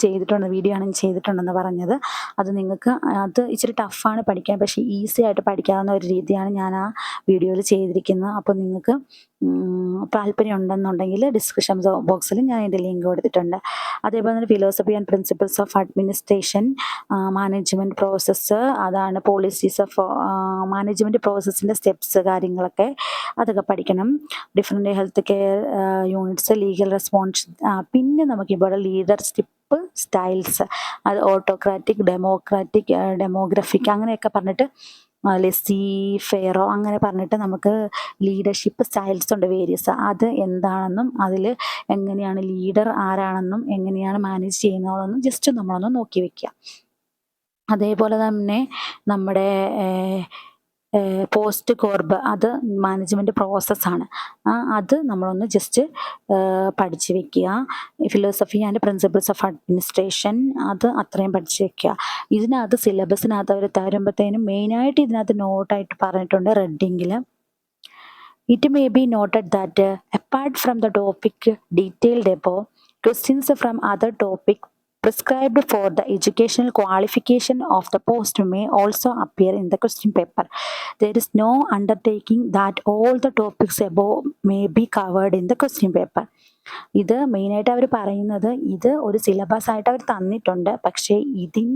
വീഡിയോ ആണ് ഞാൻ ചെയ്തിട്ടുണ്ടെന്ന് പറഞ്ഞത്. അത് നിങ്ങൾക്ക് അത് ഇച്ചിരി ടഫാണ് പഠിക്കാൻ, പക്ഷേ ഈസി ആയിട്ട് പഠിക്കാവുന്ന ഒരു രീതിയാണ് ഞാൻ ആ വീഡിയോയിൽ ചെയ്തിരിക്കുന്നത്. അപ്പോൾ നിങ്ങൾക്ക് താല്പര്യം ഉണ്ടെന്നുണ്ടെങ്കിൽ ഡിസ്ക്രിപ്ഷൻ ബോക്സിൽ ഞാൻ അതിൻ്റെ ലിങ്ക് കൊടുത്തിട്ടുണ്ട്. അതേപോലെ തന്നെ philosophy and principles of administration, management process, അതാണ് പോളിസീസ് ഓഫ് മാനേജ്മെൻറ്റ് പ്രോസസ്സിൻ്റെ സ്റ്റെപ്സ് കാര്യങ്ങളൊക്കെ അതൊക്കെ പഠിക്കണം. Different health care units, legal response, പിന്നെ നമുക്കിവിടെ ലീഡർഷിപ്പ് സ്റ്റൈൽസ്, അത് ഓട്ടോക്രാറ്റിക്, ഡെമോക്രാറ്റിക്, ഡെമോഗ്രഫിക്, അങ്ങനെയൊക്കെ പറഞ്ഞിട്ട് ലെസി ഫെയറോ അങ്ങനെ പറഞ്ഞിട്ട് നമുക്ക് ലീഡർഷിപ്പ് സ്റ്റൈൽസ് ഉണ്ട് വേരിയസ്. അത് എന്താണെന്നും അതിൽ എങ്ങനെയാണ് ലീഡർ ആരാണെന്നും എങ്ങനെയാണ് മാനേജ് ചെയ്യുന്നതെന്നും ജസ്റ്റ് നമ്മളൊന്ന് നോക്കി വെക്കുക. അതേപോലെ തന്നെ നമ്മുടെ പോസ്റ്റ് കോർബ്, അത് മാനേജ്മെൻറ്റ് പ്രോസസ്സാണ്. അത് നമ്മളൊന്ന് ജസ്റ്റ് പഠിച്ചു വെക്കുക. Philosophy and principles of administration, അത് അത്രയും പഠിച്ചു വെക്കുക. ഇതിനകത്ത് സിലബസിനകത്ത് അവർ തരുമ്പോഴത്തേനും മെയിനായിട്ട് ഇതിനകത്ത് നോട്ടായിട്ട് പറഞ്ഞിട്ടുണ്ട് റെഡിങ്ങിൽ. It may be noted that apart from the topic detailed above, questions from other topic prescribed for the educational qualification of the post may also appear in the question paper. There is no undertaking that all the topics above may be covered in the question paper. ഇത് മെയിനായിട്ട് അവർ പറയുന്നത് ഇത് ഒരു syllabus ആയിട്ട് അവർ തന്നിട്ടുണ്ട്, പക്ഷേ ഇതിൽ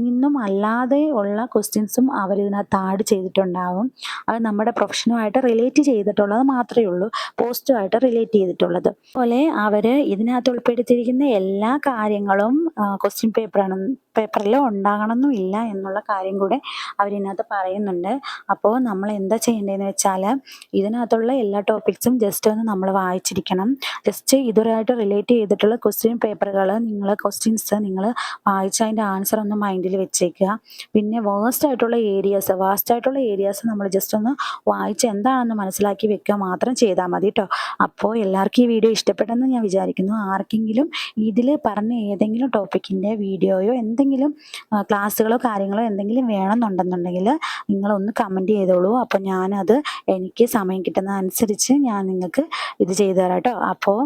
നിന്നും അല്ലാതെ ഉള്ള ക്വസ്റ്റ്യൻസും അവർ ഇതിനകത്ത് ആഡ് ചെയ്തിട്ടുണ്ടാവും. അത് നമ്മുടെ പ്രൊഫഷനുമായിട്ട് റിലേറ്റ് ചെയ്തിട്ടുള്ളത് മാത്രമേ ഉള്ളൂ, പോസ്റ്റുമായിട്ട് റിലേറ്റ് ചെയ്തിട്ടുള്ളത്. അതുപോലെ അവർ ഇതിനകത്ത് ഉൾപ്പെടുത്തിയിരിക്കുന്ന എല്ലാ കാര്യങ്ങളും ക്വസ്റ്റ്യൻ പേപ്പറിൽ ഉണ്ടാകണമെന്നില്ല എന്നുള്ള കാര്യം കൂടെ അവരിതിനകത്ത് പറയുന്നുണ്ട്. അപ്പോൾ നമ്മൾ എന്താ ചെയ്യേണ്ടതെന്ന് വെച്ചാൽ ഇതിനകത്തുള്ള എല്ലാ ടോപ്പിക്സും ജസ്റ്റ് ഒന്ന് നമ്മൾ വായിച്ചിരിക്കണം. ജസ്റ്റ് ഇതുവരെയായിട്ട് റിലേറ്റ് ചെയ്തിട്ടുള്ള ക്വസ്റ്റ്യൻ പേപ്പറുകൾ ക്വസ്റ്റ്യൻസ് നിങ്ങൾ വായിച്ച് അതിൻ്റെ ആൻസർ ഒന്ന് മൈൻഡിൽ വെച്ചേക്കുക. പിന്നെ വാസ്റ്റ് ആയിട്ടുള്ള ഏരിയാസ് നമ്മൾ ജസ്റ്റ് ഒന്ന് വായിച്ച് എന്താണെന്ന് മനസ്സിലാക്കി വെക്കുക മാത്രം ചെയ്താൽ മതി കേട്ടോ. അപ്പോൾ എല്ലാവർക്കും ഈ വീഡിയോ ഇഷ്ടപ്പെട്ടെന്ന് ഞാൻ വിചാരിക്കുന്നു. ആർക്കെങ്കിലും ഇതിൽ പറഞ്ഞ ഏതെങ്കിലും ടോപ്പിക്കിൻ്റെ വീഡിയോയോ എന്തെങ്കിലും ക്ലാസ്സുകളോ കാര്യങ്ങളോ എന്തെങ്കിലും വേണമെന്നുണ്ടെന്നുണ്ടെങ്കിൽ നിങ്ങളൊന്ന് കമൻറ്റ് ചെയ്തോളൂ. അപ്പോൾ ഞാനത് എനിക്ക് സമയം കിട്ടുന്ന അനുസരിച്ച് ഞാൻ നിങ്ങൾക്ക് ഇത് ചെയ്തു തരാം കേട്ടോ. അപ്പോൾ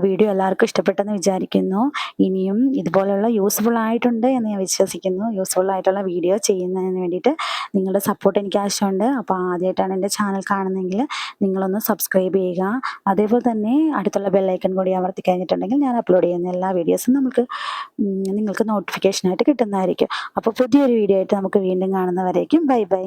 വീഡിയോ എല്ലാവർക്കും ഇഷ്ടപ്പെട്ടെന്ന് വിചാരിക്കുന്നു. ഇനിയും ഇതുപോലുള്ള യൂസ്ഫുൾ ആയിട്ടുണ്ട് എന്ന് ഞാൻ വിശ്വസിക്കുന്നു. യൂസ്ഫുൾ ആയിട്ടുള്ള വീഡിയോ ചെയ്യുന്നതിന് വേണ്ടിയിട്ട് നിങ്ങളുടെ സപ്പോർട്ട് എനിക്ക് ആവശ്യമുണ്ട്. അപ്പോൾ ആദ്യമായിട്ടാണ് എൻ്റെ ചാനൽ കാണുന്നതെങ്കിൽ നിങ്ങളൊന്ന് സബ്സ്ക്രൈബ് ചെയ്യുക. അതേപോലെ തന്നെ അടുത്തുള്ള ബെല്ലൈക്കൺ കൂടി അമർത്തി കഴിഞ്ഞിട്ടുണ്ടെങ്കിൽ ഞാൻ അപ്ലോഡ് ചെയ്യുന്ന എല്ലാ വീഡിയോസും നിങ്ങൾക്ക് നോട്ടിഫിക്കേഷനായിട്ട് കിട്ടുന്നതായിരിക്കും. അപ്പോൾ പുതിയൊരു വീഡിയോ ആയിട്ട് നമുക്ക് വീണ്ടും കാണുന്നവരേക്കും ബൈ ബൈ.